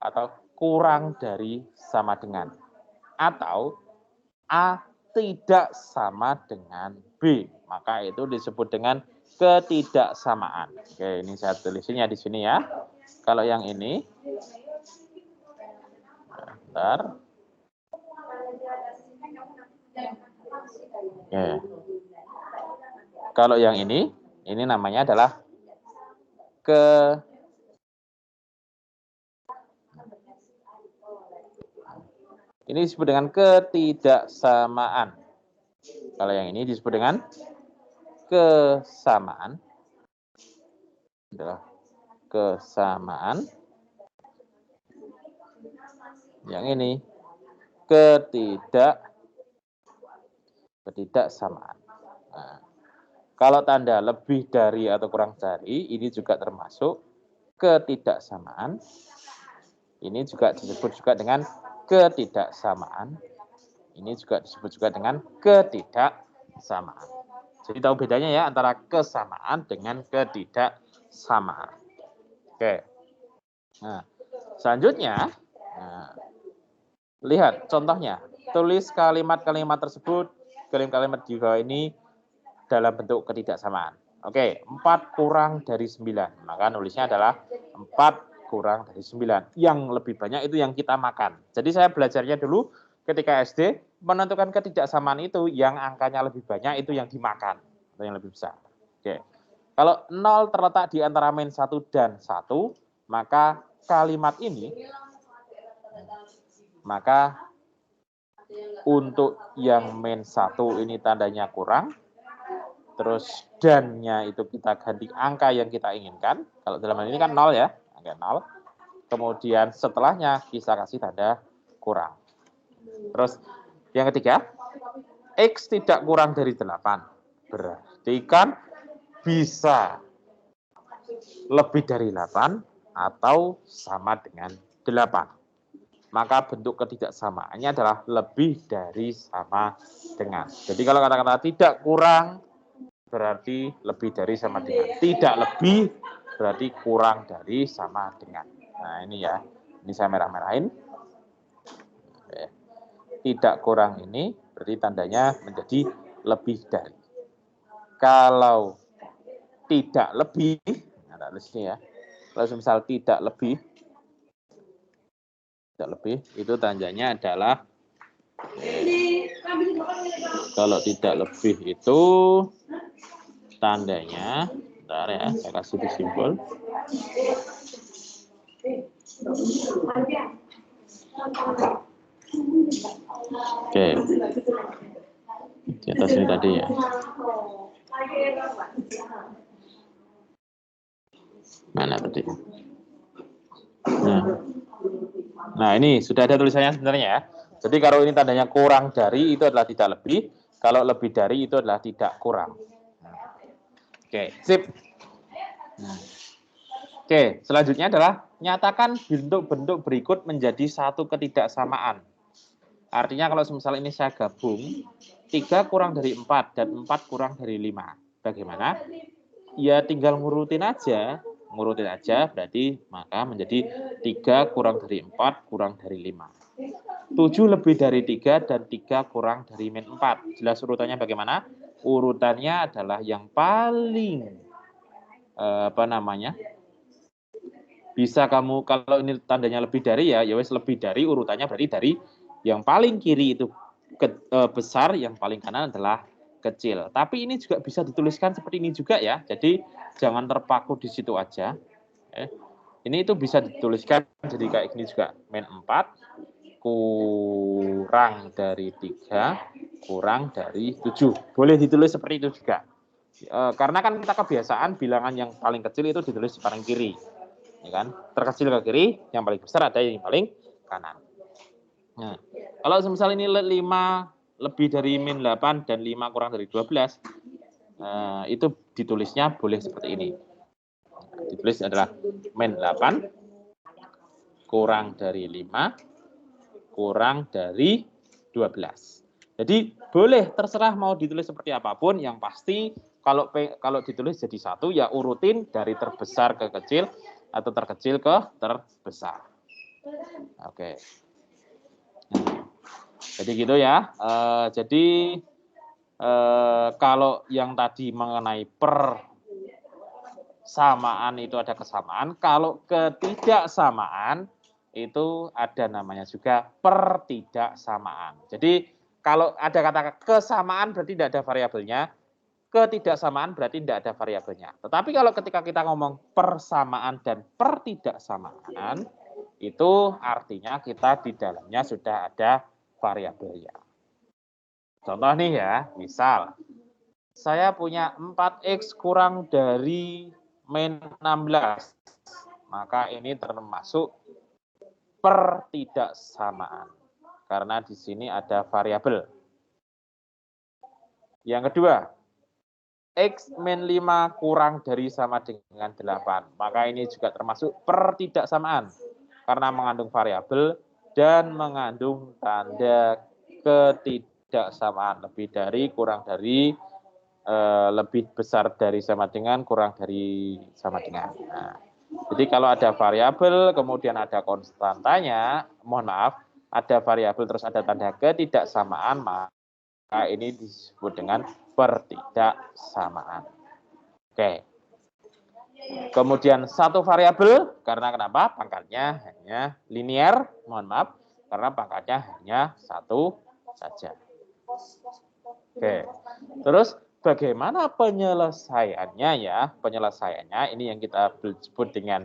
atau kurang dari sama dengan, atau A tidak sama dengan B, maka itu disebut dengan ketidaksamaan. Oke, ini saya tulisnya di sini ya. Kalau yang ini, bentar. Oke. Kalau yang ini namanya adalah ini disebut dengan ketidaksamaan. Kalau yang ini disebut dengan kesamaan. Adalah kesamaan. Yang ini ketidaksamaan. Nah, kalau tanda lebih dari atau kurang dari, ini juga termasuk ketidaksamaan. Ini juga disebut juga dengan ketidaksamaan. Ini juga disebut juga dengan ketidaksamaan. Jadi tahu bedanya ya antara kesamaan dengan ketidaksamaan. Oke. Nah, selanjutnya, lihat contohnya. Tulis kalimat-kalimat tersebut, kalimat di bawah ini dalam bentuk ketidaksamaan. Oke, 4 kurang dari 9. Maka nulisnya adalah 4 kurang dari 9. Yang lebih banyak itu yang kita makan. Jadi saya belajarnya dulu ketika SD, menentukan ketidaksamaan itu yang angkanya lebih banyak itu yang dimakan. Atau yang lebih besar. Oke. Kalau 0 terletak di antara min 1 dan 1, maka kalimat ini, maka untuk yang min 1 ini tandanya kurang, terus dan-nya itu kita ganti angka yang kita inginkan. Kalau dalam hal ini kan 0 ya, angka 0. Kemudian setelahnya kita kasih tanda kurang. Terus yang ketiga, X tidak kurang dari 8. Berarti kan bisa lebih dari 8 atau sama dengan 8. Maka bentuk ketidaksamaannya adalah lebih dari sama dengan. Jadi kalau kata-kata tidak kurang berarti lebih dari sama dengan. Tidak lebih berarti kurang dari sama dengan. Nah ini ya, ini saya merah-merahin. Tidak kurang ini berarti tandanya menjadi lebih dari. Kalau tidak lebih, nah ya. Kalau misal tidak lebih itu tandanya adalah kalau tidak lebih itu tandanya, bentar ya, saya kasih di simbol. Oke, di atas ini tadi ya. Mana tadi? Nah ini sudah ada tulisannya sebenarnya ya. Jadi kalau ini tandanya kurang dari itu adalah tidak lebih, kalau lebih dari itu adalah tidak kurang. Oke, sip. Oke, selanjutnya adalah nyatakan bentuk-bentuk berikut menjadi satu ketidaksamaan. Artinya kalau misalnya ini saya gabung, 3 kurang dari 4 dan 4 kurang dari 5. Bagaimana? Ya tinggal ngurutin aja berarti maka menjadi 3 kurang dari 4 kurang dari 5. 7 lebih dari 3 dan 3 kurang dari min 4. Jelas urutannya bagaimana? Urutannya adalah yang paling bisa kamu, kalau ini tandanya lebih dari ya wes lebih dari, urutannya berarti dari yang paling kiri itu besar, yang paling kanan adalah kecil. Tapi ini juga bisa dituliskan seperti ini juga ya. Jadi jangan terpaku di situ aja. Ini itu bisa dituliskan jadi kayak gini juga. Min 4 kurang dari 3 kurang dari 7. Boleh ditulis seperti itu juga. Karena kan kita kebiasaan bilangan yang paling kecil itu ditulis di paling kiri. Ya kan? Terkecil ke kiri, yang paling besar ada yang paling kanan. Nah, kalau misal ini 5 lebih dari min 8 dan 5 kurang dari 12, itu ditulisnya boleh seperti ini. Ditulis adalah min 8 kurang dari 5 kurang dari 12. Jadi boleh terserah mau ditulis seperti apapun, yang pasti kalau ditulis jadi satu ya urutin dari terbesar ke kecil atau terkecil ke terbesar. Oke. Jadi gitu ya. Jadi kalau yang tadi mengenai persamaan itu ada kesamaan, kalau ketidaksamaan itu ada namanya juga pertidaksamaan. Jadi kalau ada kata kesamaan berarti tidak ada variabelnya, ketidaksamaan berarti tidak ada variabelnya. Tetapi kalau ketika kita ngomong persamaan dan pertidaksamaan, itu artinya kita di dalamnya sudah ada variabelnya. Contoh nih ya, misal saya punya 4x kurang dari min 16. Maka ini termasuk pertidaksamaan. Karena di sini ada variabel. Yang kedua, x min 5 kurang dari sama dengan 8. Maka ini juga termasuk pertidaksamaan. Karena mengandung variabel dan mengandung tanda ketidaksamaan. Lebih dari, kurang dari, lebih besar dari sama dengan, kurang dari sama dengan. Nah, jadi kalau ada variabel, kemudian ada konstantanya, mohon maaf, ada variabel terus ada tanda ketidaksamaan, maka ini disebut dengan pertidaksamaan. Oke. Kemudian satu variabel, karena kenapa? Pangkatnya hanya linear, mohon maaf, karena pangkatnya hanya satu saja. Oke. Terus bagaimana penyelesaiannya ya? Penyelesaiannya ini yang kita sebut dengan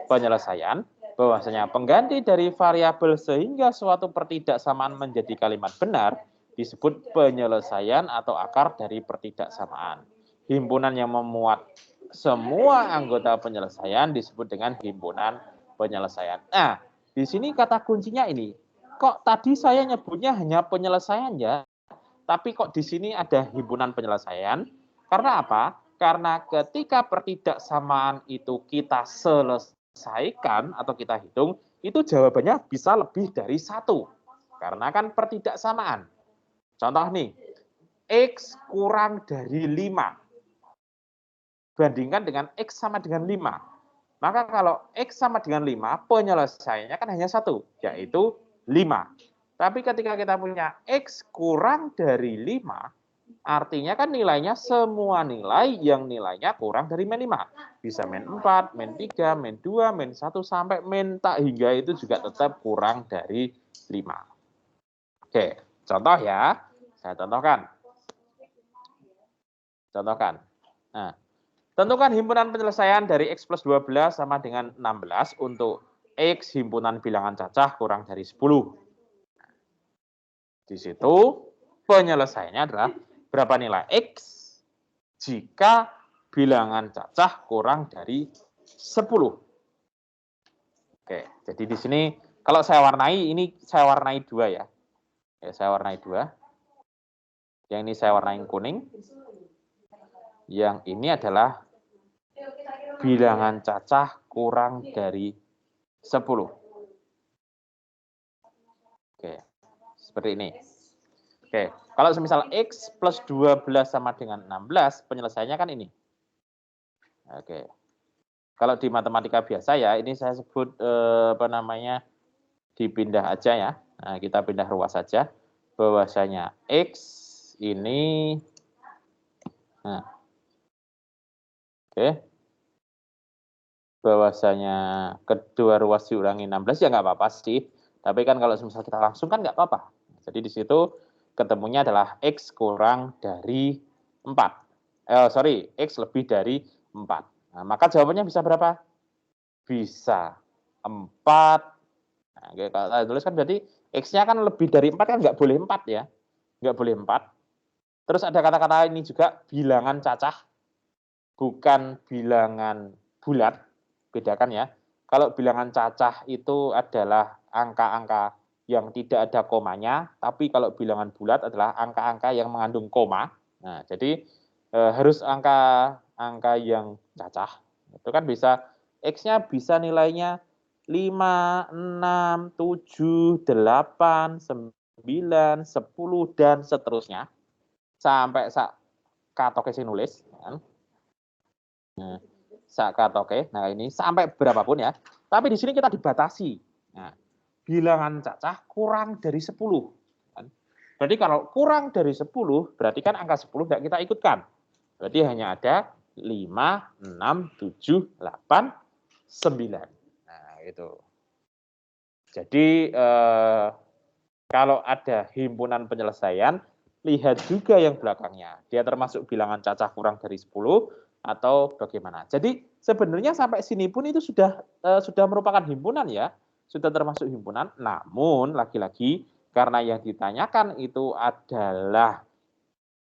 penyelesaian, bahwasanya pengganti dari variabel sehingga suatu pertidaksamaan menjadi kalimat benar disebut penyelesaian atau akar dari pertidaksamaan. Himpunan yang memuat semua anggota penyelesaian disebut dengan himpunan penyelesaian. Nah, di sini kata kuncinya ini. Kok tadi saya nyebutnya hanya penyelesaian ya? Tapi kok di sini ada himpunan penyelesaian? Karena apa? Karena ketika pertidaksamaan itu kita selesaikan atau kita hitung, itu jawabannya bisa lebih dari satu. Karena kan pertidaksamaan. Contoh nih, X kurang dari 5. Bandingkan dengan X sama dengan 5. Maka kalau X sama dengan 5, penyelesaiannya kan hanya satu, yaitu 5. Tapi ketika kita punya X kurang dari 5, artinya kan nilainya semua nilai yang nilainya kurang dari min 5. Bisa min 4, min 3, min 2, min 1, sampai min tak hingga itu juga tetap kurang dari 5. Oke, contoh ya. Saya contohkan. Nah, tentukan himpunan penyelesaian dari X plus 12 sama dengan 16 untuk X himpunan bilangan cacah kurang dari 10. Di situ penyelesaiannya adalah berapa nilai X jika bilangan cacah kurang dari 10. Oke, jadi di sini kalau saya warnai, ini saya warnai 2 ya. Saya warnai 2. Yang ini saya warnai kuning. Yang ini adalah bilangan cacah kurang dari 10. Oke, seperti ini. Oke, kalau semisal X plus 12 sama dengan 16, penyelesaiannya kan ini. Oke, kalau di matematika biasa ya, ini saya sebut dipindah aja ya. Nah, kita pindah ruas saja. Bahwasanya X ini, nah, oke, bahwasanya kedua ruas diurangi 16 ya nggak apa-apa sih. Tapi kan kalau misalnya kita langsung kan nggak apa-apa. Jadi di situ ketemunya adalah X kurang dari 4. X lebih dari 4. Nah, maka jawabannya bisa berapa? Bisa 4. Nah, kalau saya tuliskan berarti X-nya kan lebih dari 4 kan nggak boleh 4 ya. Nggak boleh 4. Terus ada kata-kata ini juga bilangan cacah, bukan bilangan bulat. Bedakan ya. Kalau bilangan cacah itu adalah angka-angka yang tidak ada komanya, tapi kalau bilangan bulat adalah angka-angka yang mengandung koma. Nah, jadi harus angka yang cacah. Itu kan bisa X-nya bisa nilainya 5, 6, 7, 8, 9, 10 dan seterusnya sampai sak katoke sing nulis kan. Nah, sak katoke. Nah, ini sampai berapapun ya. Tapi di sini kita dibatasi. Nah, bilangan cacah kurang dari 10 kan. Berarti kalau kurang dari 10 berarti kan angka 10 tidak kita ikutkan. Berarti hanya ada 5, 6, 7, 8, 9. Nah, itu. Jadi kalau ada himpunan penyelesaian, lihat juga yang belakangnya. Dia termasuk bilangan cacah kurang dari 10 atau bagaimana. Jadi sebenarnya sampai sini pun itu sudah merupakan himpunan ya, sudah termasuk himpunan. Namun lagi-lagi karena yang ditanyakan itu adalah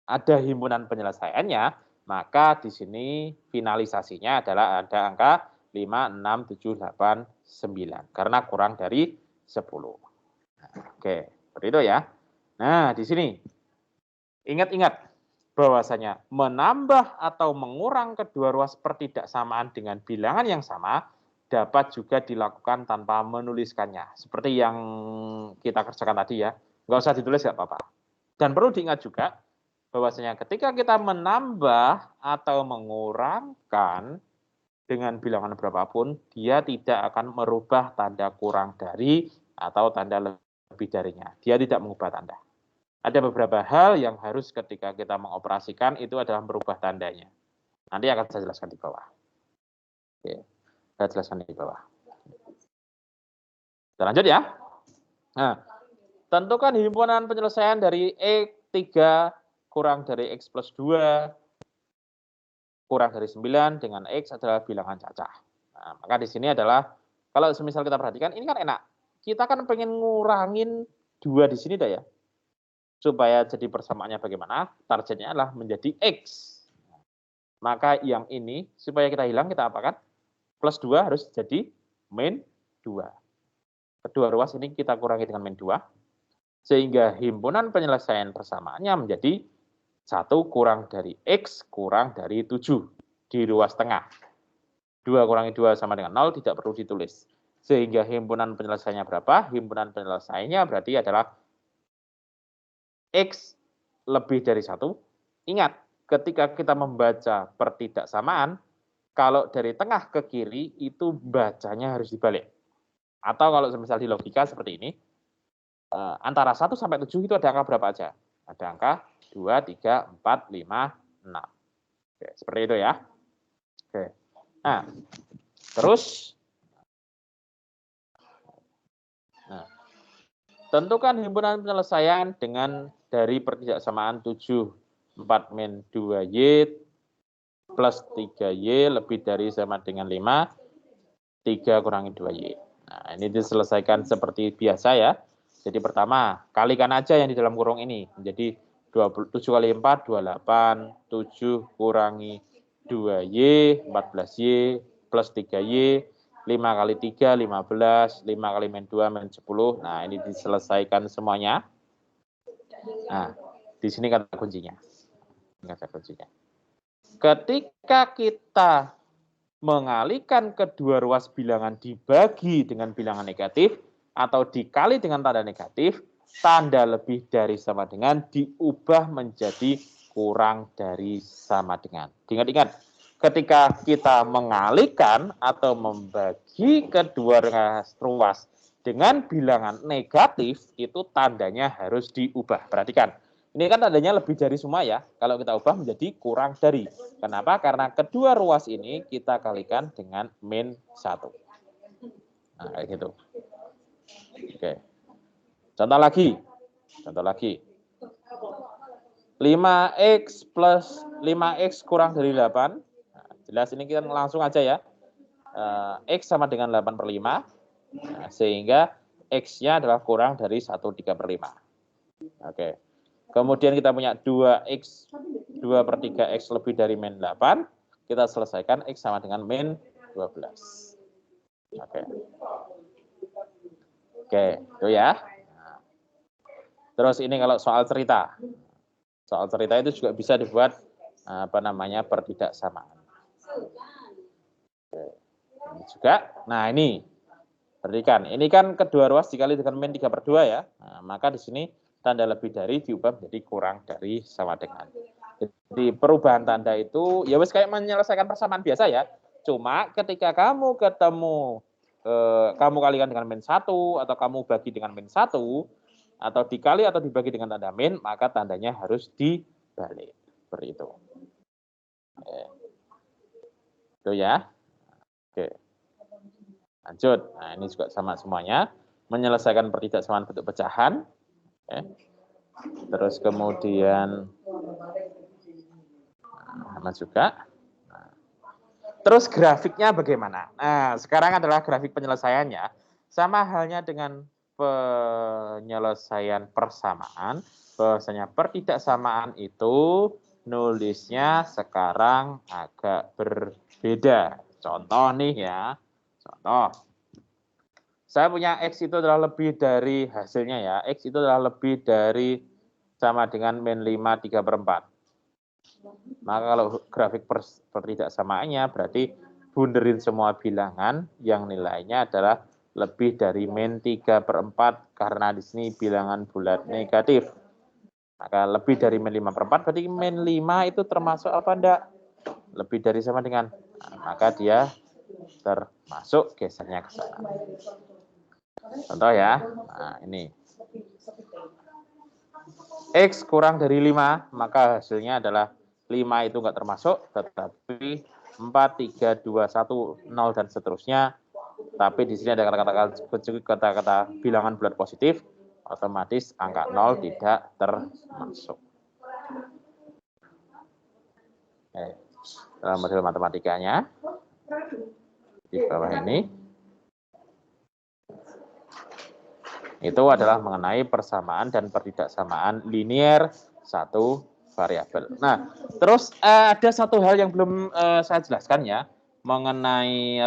ada himpunan penyelesaiannya, maka di sini finalisasinya adalah ada angka 5, 6, 7, 8, 9. Karena kurang dari 10. Oke, seperti itu ya. Nah, di sini ingat-ingat bahwasanya menambah atau mengurang kedua ruas pertidaksamaan dengan bilangan yang sama dapat juga dilakukan tanpa menuliskannya. Seperti yang kita kerjakan tadi ya. Nggak usah ditulis, nggak apa-apa. Dan perlu diingat juga bahwasanya ketika kita menambah atau mengurangkan dengan bilangan berapapun, dia tidak akan merubah tanda kurang dari atau tanda lebih darinya. Dia tidak mengubah tanda. Ada beberapa hal yang harus ketika kita mengoperasikan itu adalah merubah tandanya. Nanti akan saya jelaskan di bawah. Oke, saya jelaskan di bawah. Kita lanjut ya. Nah, tentukan himpunan penyelesaian dari E3 kurang dari X plus 2 kurang dari 9 dengan X adalah bilangan cacah. Nah, maka di sini adalah, kalau semisal kita perhatikan, ini kan enak. Kita kan pengen ngurangin 2 di sini dah ya. Supaya jadi persamaannya bagaimana? Targetnya adalah menjadi X. Maka yang ini, supaya kita hilang, kita apakan? Plus 2 harus jadi min 2. Kedua ruas ini kita kurangi dengan min 2. Sehingga himpunan penyelesaian persamaannya menjadi 1 kurang dari X kurang dari 7 di ruas tengah. 2 kurangi 2 sama dengan 0, tidak perlu ditulis. Sehingga himpunan penyelesaiannya berapa? Himpunan penyelesaiannya berarti adalah X lebih dari 1. Ingat, ketika kita membaca pertidaksamaan, kalau dari tengah ke kiri itu bacanya harus dibalik. Atau kalau misal di logika seperti ini, antara 1 sampai 7 itu ada angka berapa aja? Ada angka 2, 3, 4, 5, 6. Oke, seperti itu ya. Oke. Nah, terus tentukan himpunan penyelesaian dengan dari pertidaksamaan 7, 4 min 2Y plus 3Y lebih dari sama dengan 5, 3 kurangi 2Y. Nah, ini diselesaikan seperti biasa ya. Jadi pertama, kalikan aja yang di dalam kurung ini. Menjadi 27 kali 4, 28. 7 kurangi 2Y, 14Y, plus 3Y. 5 kali 3, 15. 5 kali min 2, min 10. Nah, ini diselesaikan semuanya. Nah, di sini kata kuncinya. Kata kuncinya. Ketika kita mengalihkan kedua ruas bilangan dibagi dengan bilangan negatif atau dikali dengan tanda negatif, tanda lebih dari sama dengan diubah menjadi kurang dari sama dengan. Ingat-ingat, ketika kita mengalihkan atau membagi kedua ruas dengan bilangan negatif, itu tandanya harus diubah. Perhatikan, ini kan tandanya lebih dari semua ya. Kalau kita ubah menjadi kurang dari. Kenapa? Karena kedua ruas ini kita kalikan dengan min 1. Nah, kayak gitu. Oke. Contoh lagi. 5x plus 5x kurang dari 8. Nah, jelas ini kita langsung aja ya. X sama dengan 8 per 5. Nah, sehingga X-nya adalah kurang dari 1/3 per 5. Oke. Kemudian kita punya 2x, 2 per 3x lebih dari min 8. Kita selesaikan X sama dengan min 12. Oke. Oke, itu ya. Nah, terus ini kalau soal cerita. Soal cerita itu juga bisa dibuat pertidaksamaan. Oke. Ini juga. Nah, ini. Perhatikan, ini kan kedua ruas dikali dengan min 3 per 2 ya. Nah, maka di sini tanda lebih dari diubah menjadi kurang dari sama dengan. Jadi perubahan tanda itu ya wes kayak menyelesaikan persamaan biasa ya. Cuma ketika kamu ketemu kamu kalikan dengan min 1 atau kamu bagi dengan min 1 atau dikali atau dibagi dengan tanda min, maka tandanya harus dibalik. Seperti itu. Oke. Itu ya. Oke. Lanjut. Nah, ini juga sama semuanya. Menyelesaikan pertidaksamaan bentuk pecahan. Oke. Terus kemudian sama juga. Nah, terus grafiknya bagaimana? Nah, sekarang adalah grafik penyelesaiannya. Sama halnya dengan penyelesaian persamaan. Bahwasanya pertidaksamaan itu nulisnya sekarang agak berbeda. Contoh nih ya. Contoh. Saya punya X itu adalah lebih dari hasilnya ya. X itu adalah lebih dari sama dengan min 5 3 per 4. Maka kalau grafik pertidaksamaannya berarti bunderin semua bilangan yang nilainya adalah lebih dari min 3 per 4 karena di sini bilangan bulat negatif. Maka lebih dari min 5 per 4 berarti min 5 itu termasuk apa enggak? Lebih dari sama dengan. Nah, maka dia termasuk gesernya ke sana. Contoh ya. Nah, ini. X kurang dari 5, maka hasilnya adalah 5 itu enggak termasuk, tetapi 4, 3, 2, 1, 0, dan seterusnya. Tapi di sini ada kata-kata bilangan bulat positif, otomatis angka 0 tidak termasuk. Dalam model matematikanya, di bawah ini, itu adalah mengenai persamaan dan pertidaksamaan linier satu variabel. Nah, terus ada satu hal yang belum saya jelaskan ya, mengenai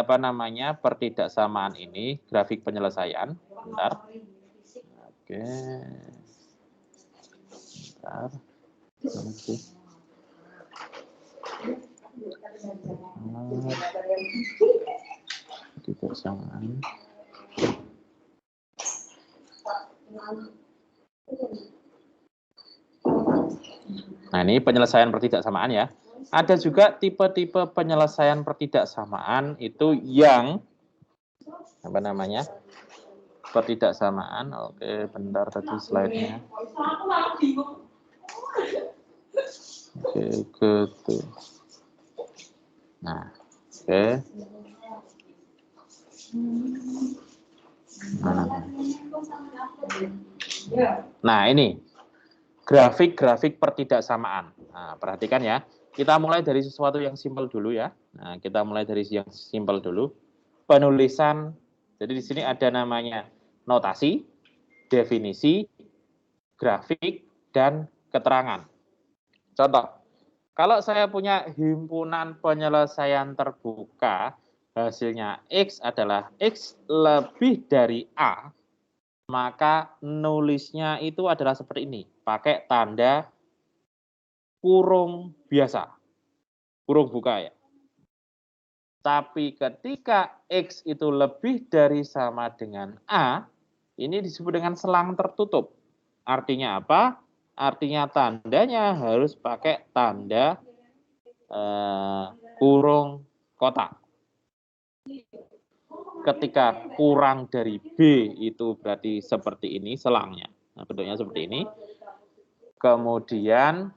pertidaksamaan ini, grafik penyelesaian. Bentar. Oke. Bentar. Oke. Pertidaksamaan. Nah, ini penyelesaian pertidaksamaan ya. Ada juga tipe-tipe penyelesaian pertidaksamaan itu yang pertidaksamaan. Oke, bentar tadi slide-nya. Oke, gitu. Nah, oke. Nah, ini grafik-grafik pertidaksamaan. Nah, perhatikan ya. Kita mulai dari sesuatu yang simpel dulu ya. Nah, kita mulai dari yang simpel dulu. Penulisan. Jadi di sini ada namanya notasi, definisi, grafik, dan keterangan. Contoh, kalau saya punya himpunan penyelesaian terbuka, hasilnya X adalah X lebih dari A, maka nulisnya itu adalah seperti ini, pakai tanda kurung biasa, kurung buka ya. Tapi ketika X itu lebih dari sama dengan A, ini disebut dengan selang tertutup. Artinya apa? Artinya tandanya harus pakai tanda kurung kotak. Ketika kurang dari B itu berarti seperti ini selangnya. Nah, bentuknya seperti ini. Kemudian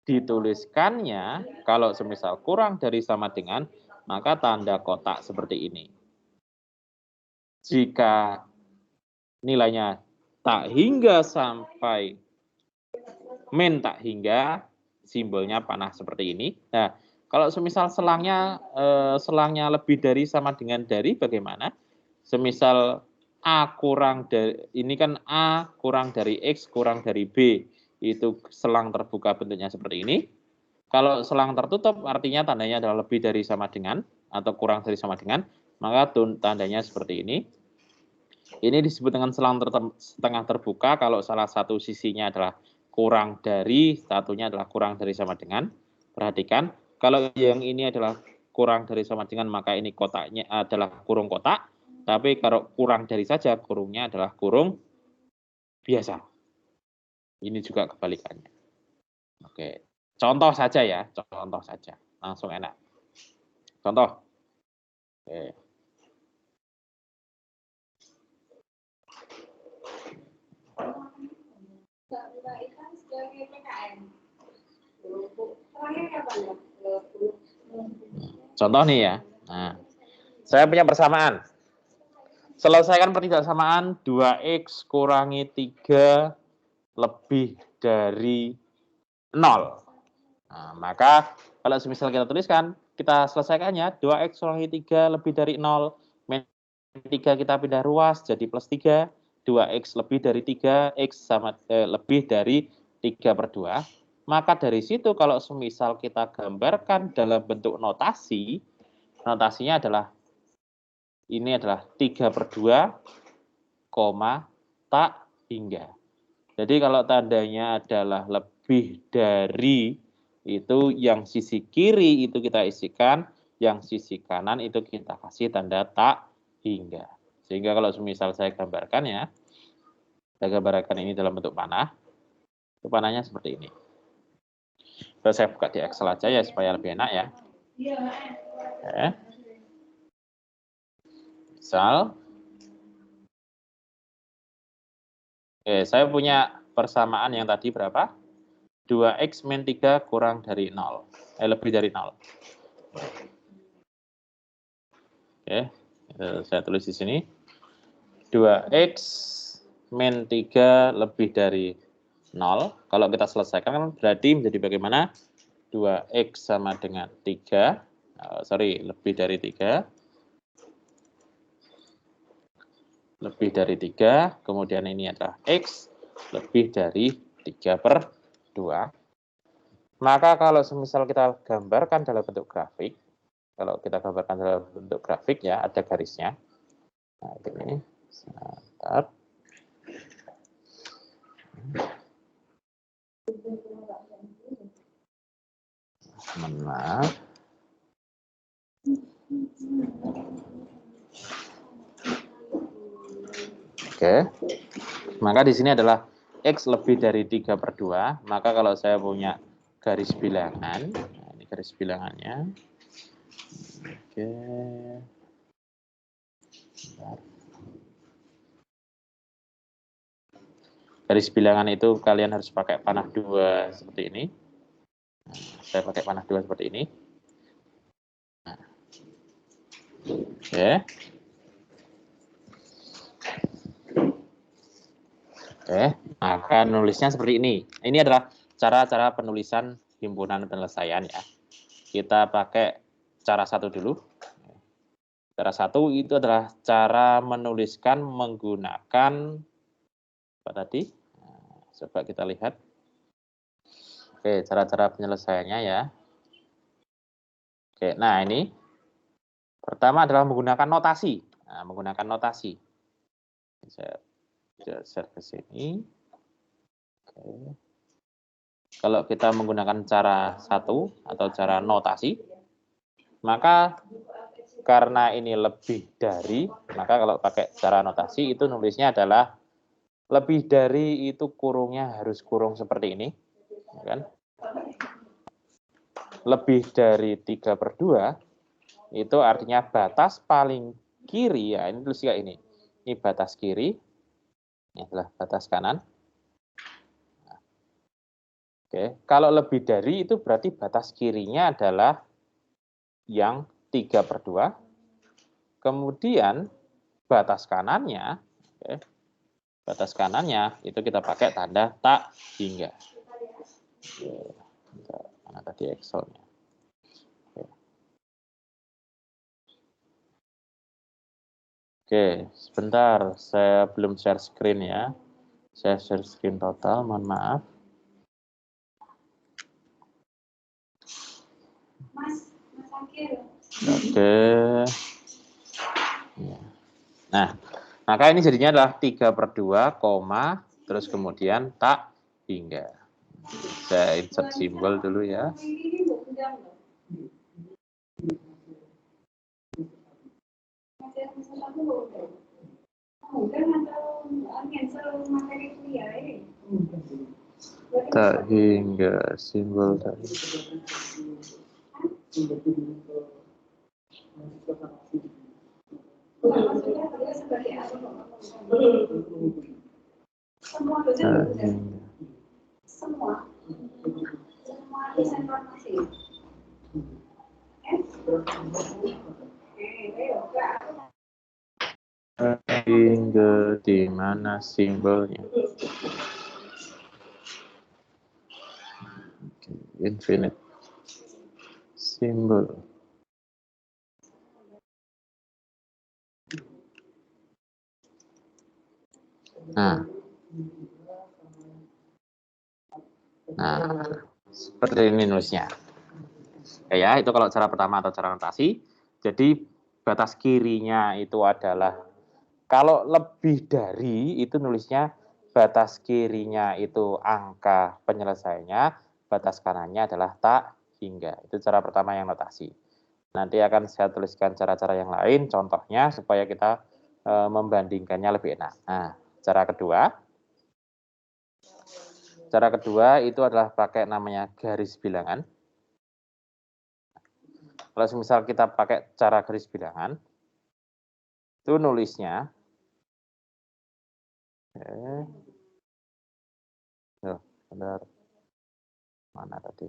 dituliskannya kalau semisal kurang dari sama dengan, maka tanda kotak seperti ini. Jika nilainya tak hingga sampai min tak hingga, simbolnya panah seperti ini. Nah, kalau semisal selangnya lebih dari sama dengan dari bagaimana? Semisal A kurang dari, ini kan A kurang dari X kurang dari B, itu selang terbuka bentuknya seperti ini. Kalau selang tertutup artinya tandanya adalah lebih dari sama dengan atau kurang dari sama dengan, maka tandanya seperti ini. Ini disebut dengan selang setengah terbuka kalau salah satu sisinya adalah kurang dari, satunya adalah kurang dari sama dengan. Perhatikan, kalau yang ini adalah kurang dari sama dengan, maka ini kotaknya adalah kurung kotak. Tapi kalau kurang dari saja, kurungnya adalah kurung biasa. Ini juga kebalikannya. Oke, contoh saja ya, contoh saja. Langsung enak. Contoh. Oke. Contoh nih ya. Nah, saya punya persamaan. Selesaikan pertidaksamaan 2x kurangi 3 lebih dari 0. Nah, maka kalau semisal kita tuliskan, kita selesaikannya 2x kurangi 3 lebih dari 0. Min 3 kita pindah ruas jadi plus 3. 2x lebih dari 3, x sama lebih dari 3/2. Maka dari situ kalau semisal kita gambarkan dalam bentuk notasi, notasinya adalah ini adalah 3/2, tak hingga. Jadi kalau tandanya adalah lebih dari, itu yang sisi kiri itu kita isikan, yang sisi kanan itu kita kasih tanda tak hingga. Sehingga kalau semisal saya gambarkan ya, saya gambarkan ini dalam bentuk panah, itu panahnya seperti ini. Terus saya buka di Excel aja ya supaya lebih enak ya. Oke. Misal, oke, saya punya persamaan yang tadi berapa? 2x min 3 kurang dari 0. Lebih dari 0. Oke, saya tulis di sini. 2x min 3 lebih dari 0. Kalau kita selesaikan berarti menjadi bagaimana? 2x sama dengan 3. Lebih dari 3. Lebih dari 3. Kemudian ini adalah x lebih dari 3/2. Maka kalau semisal kita gambarkan dalam bentuk grafik, kalau kita gambarkan dalam bentuk grafik ya, ada garisnya. Nah, ini. Sebentar. Maaf. Oke. Maka di sini adalah x lebih dari 3/2. Maka kalau saya punya garis bilangan, nah ini garis bilangannya. Oke. Bentar. Garis bilangan itu kalian harus pakai panah 2 seperti ini. Nah, saya pakai panah 2 seperti ini. Nah. Oke. Oke, maka nulisnya seperti ini. Ini adalah cara-cara penulisan himpunan penyelesaian ya. Kita pakai cara satu dulu. Cara satu itu adalah cara menuliskan menggunakan apa tadi? Nah, coba kita lihat. Oke, cara-cara penyelesaiannya ya. Oke, nah ini pertama adalah menggunakan notasi. Nah, menggunakan notasi. Saya geser ke sini. Oke. Kalau kita menggunakan cara satu atau cara notasi, maka karena ini lebih dari, maka kalau pakai cara notasi itu nulisnya adalah lebih dari itu kurungnya harus kurung seperti ini, ya kan? Lebih dari 3/2 itu artinya batas paling kiri ya, ini tulis kayak ini. Ini batas kiri, ini adalah batas kanan. Oke, kalau lebih dari itu berarti batas kirinya adalah yang 3/2. Kemudian batas kanannya, oke, batas kanannya itu kita pakai tanda tak hingga. Bentar, mana tadi Excelnya? Oke, sebentar, saya belum share screen ya. Saya share screen total, mohon maaf. Oke. Nah, maka ini jadinya adalah 3/2, terus kemudian tak hingga. Saya insert simbol dulu ya. Tak hingga simbol tadi. Hingga di mana simbolnya? Infinite simbol. Nah, seperti ini nulisnya. Ya, itu kalau cara pertama atau cara notasi. Jadi batas kirinya itu adalah, kalau lebih dari itu nulisnya batas kirinya itu angka penyelesaiannya, batas kanannya adalah tak hingga. Itu cara pertama yang notasi. Nanti akan saya tuliskan cara-cara yang lain, contohnya supaya kita membandingkannya lebih enak. Nah, cara kedua itu adalah pakai namanya garis bilangan. Kalau misal kita pakai cara garis bilangan, itu nulisnya, benar, mana tadi?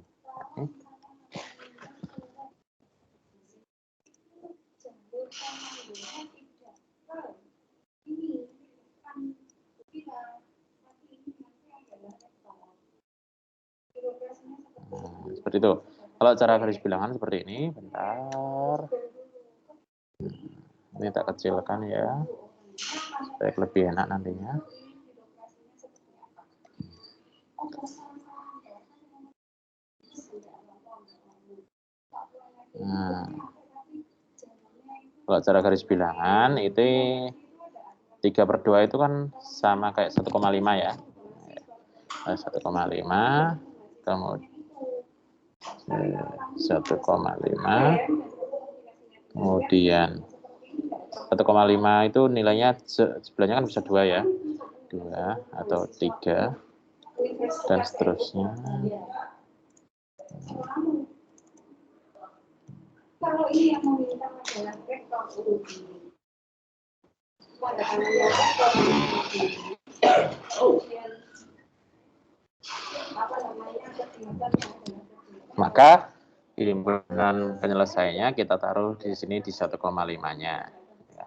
Seperti itu. Kalau cara garis bilangan seperti ini, bentar. Ini tak kecilkan ya, supaya lebih enak nantinya. Nah, kalau cara garis bilangan itu 3/2 itu kan sama kayak 1,5 ya. 1,5, kemudian 1,5, kemudian 1,5 itu nilainya sebelahnya kan bisa 2 ya, 2 atau 3 dan seterusnya. Kalau ini yang meminta adalah vektor urutan. Maka himpunan penyelesaiannya kita taruh di sini di 1,5-nya. Ya.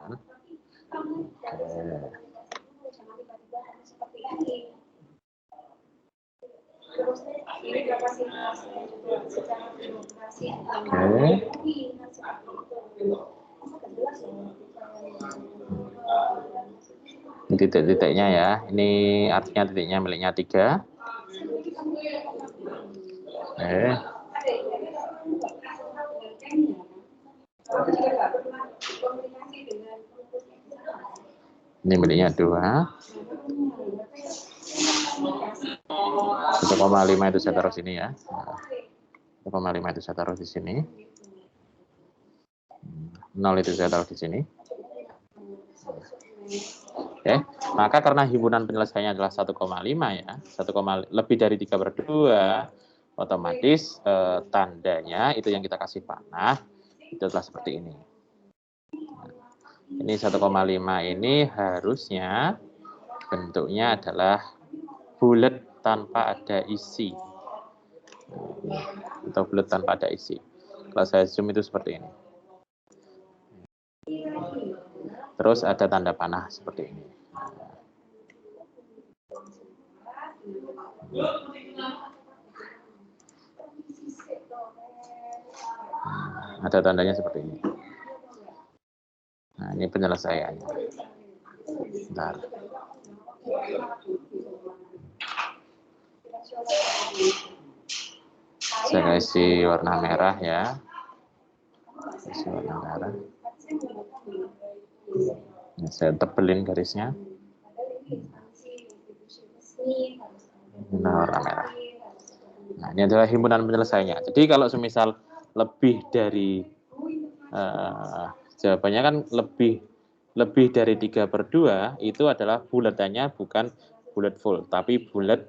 Ini titik-titiknya ya. Ini artinya titiknya miliknya 3. Ini miliknya 2. 1,5 itu saya taruh sini ya. 1,5 itu saya taruh di sini. 0 itu saya taruh di sini. Oke, maka karena himpunan penyelesaiannya adalah 1,5 ya, 1, lebih dari 3/2, otomatis tandanya itu yang kita kasih panah itu adalah seperti ini. Ini 1,5 ini harusnya bentuknya adalah bulat tanpa ada isi. Atau bulat tanpa ada isi. Kalau saya zoom itu seperti ini. Terus ada tanda panah seperti ini. Ada tandanya seperti ini. Nah, ini penyelesaiannya. Bentar. Saya kasih warna merah ya. Kasih warna merah. Nah, saya tebelin garisnya. Nah, warna merah. Nah, ini adalah himpunan penyelesaiannya. Jadi kalau semisal lebih dari jawabannya kan lebih dari 3/2 itu adalah bulatannya bukan bulat full, tapi bulat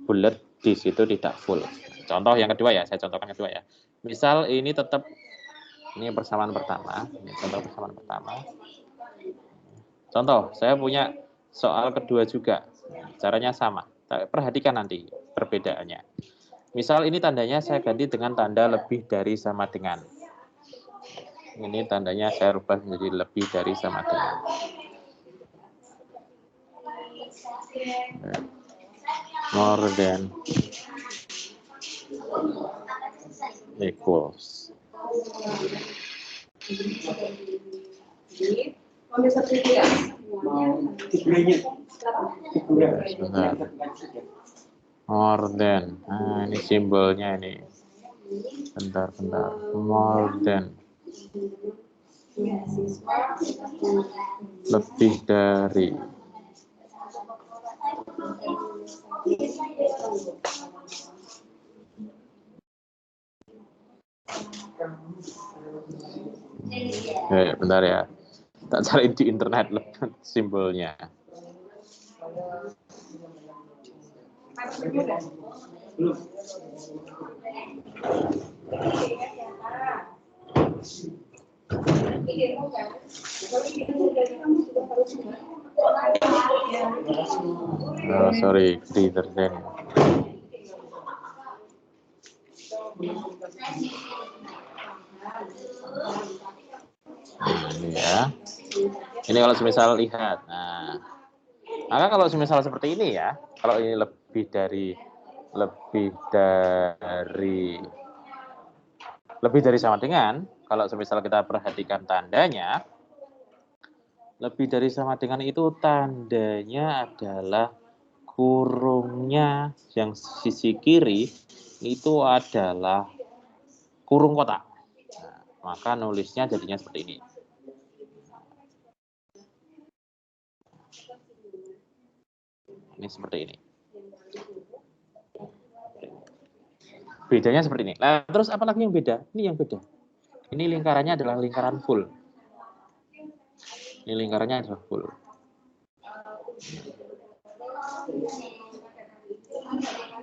bulat di situ tidak full. Contoh yang kedua ya, saya contohkan kedua ya. Misal ini tetap ini persamaan pertama, ini contoh persamaan pertama. Contoh, saya punya soal kedua juga. Caranya sama. Perhatikan nanti perbedaannya. Misal ini tandanya saya ganti dengan tanda lebih dari sama dengan. Ini tandanya saya rubah menjadi lebih dari sama dengan. More than equals. Sebentar. More than. Nah, ini simbolnya ini. Bentar. More than. Lebih dari. Bentar ya. Tak cari di internet simbolnya. Oh, sorry, greater than. Nah, ini ya. Ini kalau semisal lihat. Nah, maka kalau semisal seperti ini ya, kalau ini lebih dari sama dengan, kalau semisal kita perhatikan tandanya, lebih dari sama dengan itu tandanya adalah kurungnya yang sisi kiri itu adalah kurung kotak. Nah, maka nulisnya jadinya seperti ini. Ini seperti ini. Bedanya seperti ini. Nah, terus apa lagi yang beda? Ini yang beda. Ini lingkarannya adalah lingkaran full. Ini lingkarannya adalah full.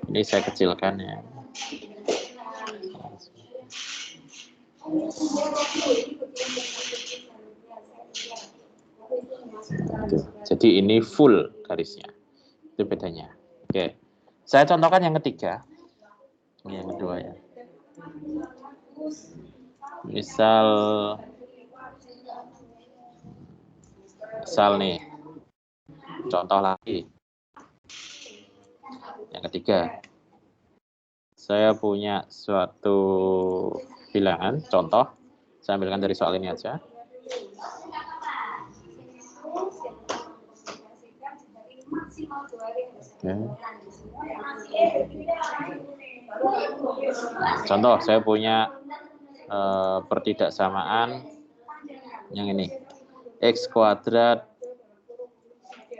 Ini saya kecilkan ya. Jadi ini full garisnya. Itu bedanya. Oke. Saya contohkan yang ketiga. Ini yang kedua ya. Misal nih. Contoh lagi. Yang ketiga. Saya punya suatu bilangan, contoh. Saya ambilkan dari soal ini aja. Oke. Contoh, saya punya pertidaksamaan yang ini. X kuadrat.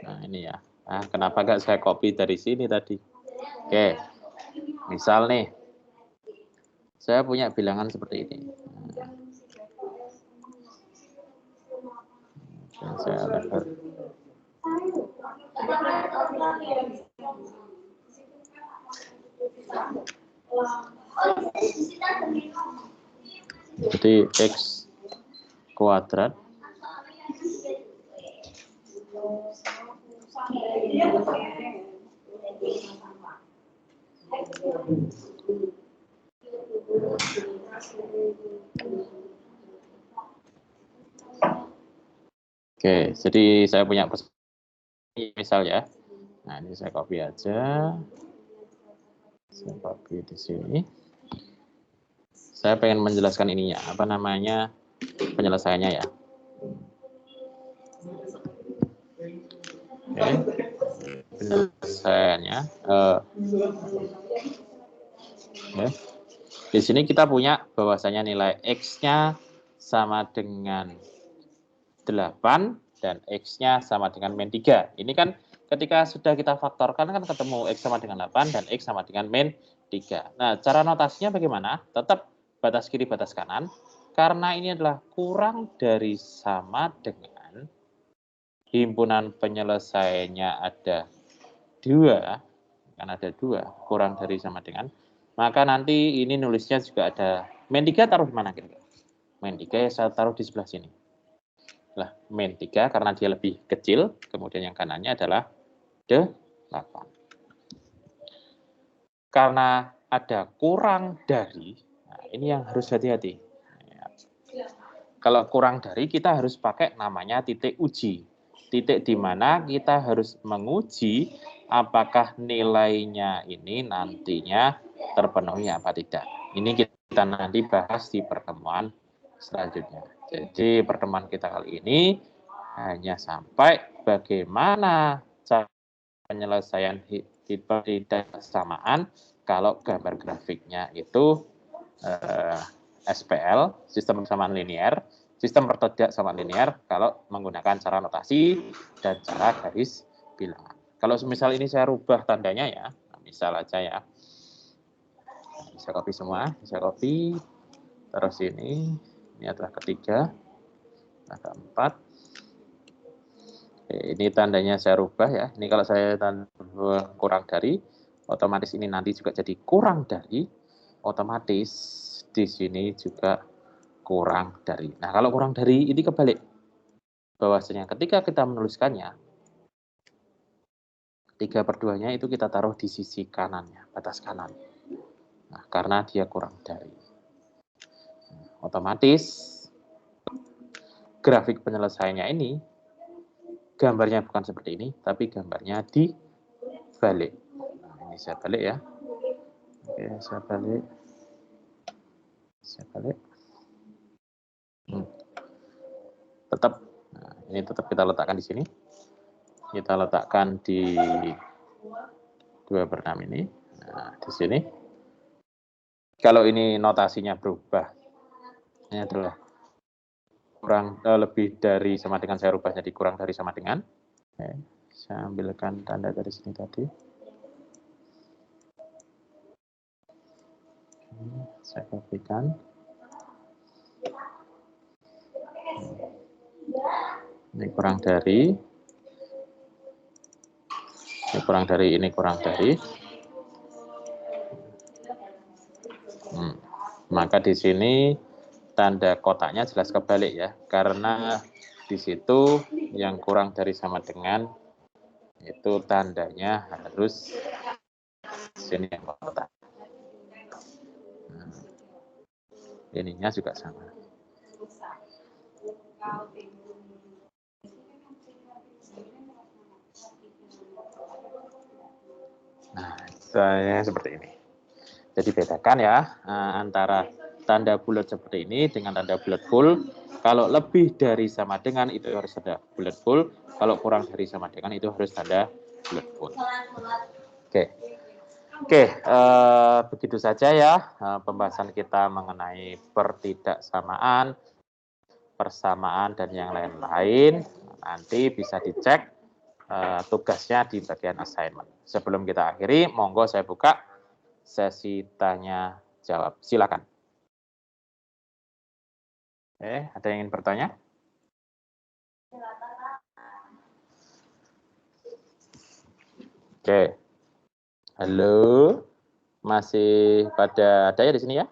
Nah, ini ya. Nah, kenapa nggak saya copy dari sini tadi? Oke. Misal nih, saya punya bilangan seperti ini. Nah, saya lihat. Jadi X kuadrat Oke, jadi saya punya misal ya. Nah, ini saya copy aja. Saya copy di sini. Saya pengen menjelaskan ininya, apa namanya, penyelesaiannya ya. Oke, penyelesaiannya. Ya. Di sini kita punya bahwasanya nilai X-nya sama dengan 8 dan X-nya sama dengan min 3. Ini kan ketika sudah kita faktorkan kan ketemu X sama dengan 8 dan X sama dengan min 3. Nah, cara notasinya bagaimana? Tetap batas kiri, batas kanan. Karena ini adalah kurang dari sama dengan himpunan penyelesaiannya ada 2, kan ada 2, kurang dari sama dengan, maka nanti ini nulisnya juga ada min 3 taruh di mana kira-kira? Min 3 ya saya taruh di sebelah sini. Lah, min 3 karena dia lebih kecil, kemudian yang kanannya adalah 8. Karena ada kurang dari, nah ini yang harus hati-hati. Kalau kurang dari, kita harus pakai namanya titik uji. Titik di mana kita harus menguji apakah nilainya ini nantinya terpenuhi apa tidak. Ini kita nanti bahas di pertemuan selanjutnya. Jadi pertemuan kita kali ini hanya sampai bagaimana cara penyelesaian tidak kesamaan kalau gambar grafiknya itu SPL, sistem persamaan linear, sistem pertemuan sama linear kalau menggunakan cara notasi dan cara garis bilangan. Kalau misal ini saya rubah tandanya ya, misal aja ya, bisa copy semua, bisa copy, terus ini adalah ketiga, ada 4. Ini tandanya saya rubah ya, ini kalau saya tanda kurang dari, otomatis ini nanti juga jadi kurang dari, otomatis di sini juga kurang dari. Nah, kalau kurang dari ini kebalik. Bahwasanya ketika kita menuliskannya, 3/2-nya itu kita taruh di sisi kanannya, batas kanan. Nah, karena dia kurang dari. Otomatis grafik penyelesaiannya ini, gambarnya bukan seperti ini, tapi gambarnya dibalik. Nah, ini saya balik ya. Oke, saya balik. Saya balik. Tetap, nah, ini tetap kita letakkan di sini. Kita letakkan di 2/6 ini. Nah, di sini. Kalau ini notasinya berubah, ini adalah kurang lebih dari sama dengan, saya rubah jadi kurang dari sama dengan. Oke, saya ambilkan tanda dari sini tadi. Saya kopikan. Ini kurang dari. Ini kurang dari, ini kurang dari. Maka di sini tanda kotaknya jelas kebalik ya, karena di situ yang kurang dari sama dengan itu tandanya harus sini yang kotak. Ininya juga sama. Nah, saya seperti ini. Jadi bedakan ya antara tanda bulat seperti ini dengan tanda bulat full. Kalau lebih dari sama dengan itu harus ada bulat full. Kalau kurang dari sama dengan itu harus tanda bulat full. Oke, begitu saja ya pembahasan kita mengenai pertidaksamaan, persamaan dan yang lain-lain. Nanti bisa dicek tugasnya di bagian assignment. Sebelum kita akhiri, monggo saya buka sesi tanya jawab. Silakan. Ada yang ingin bertanya? Oke. Halo. Masih pada ada ya di sini ya?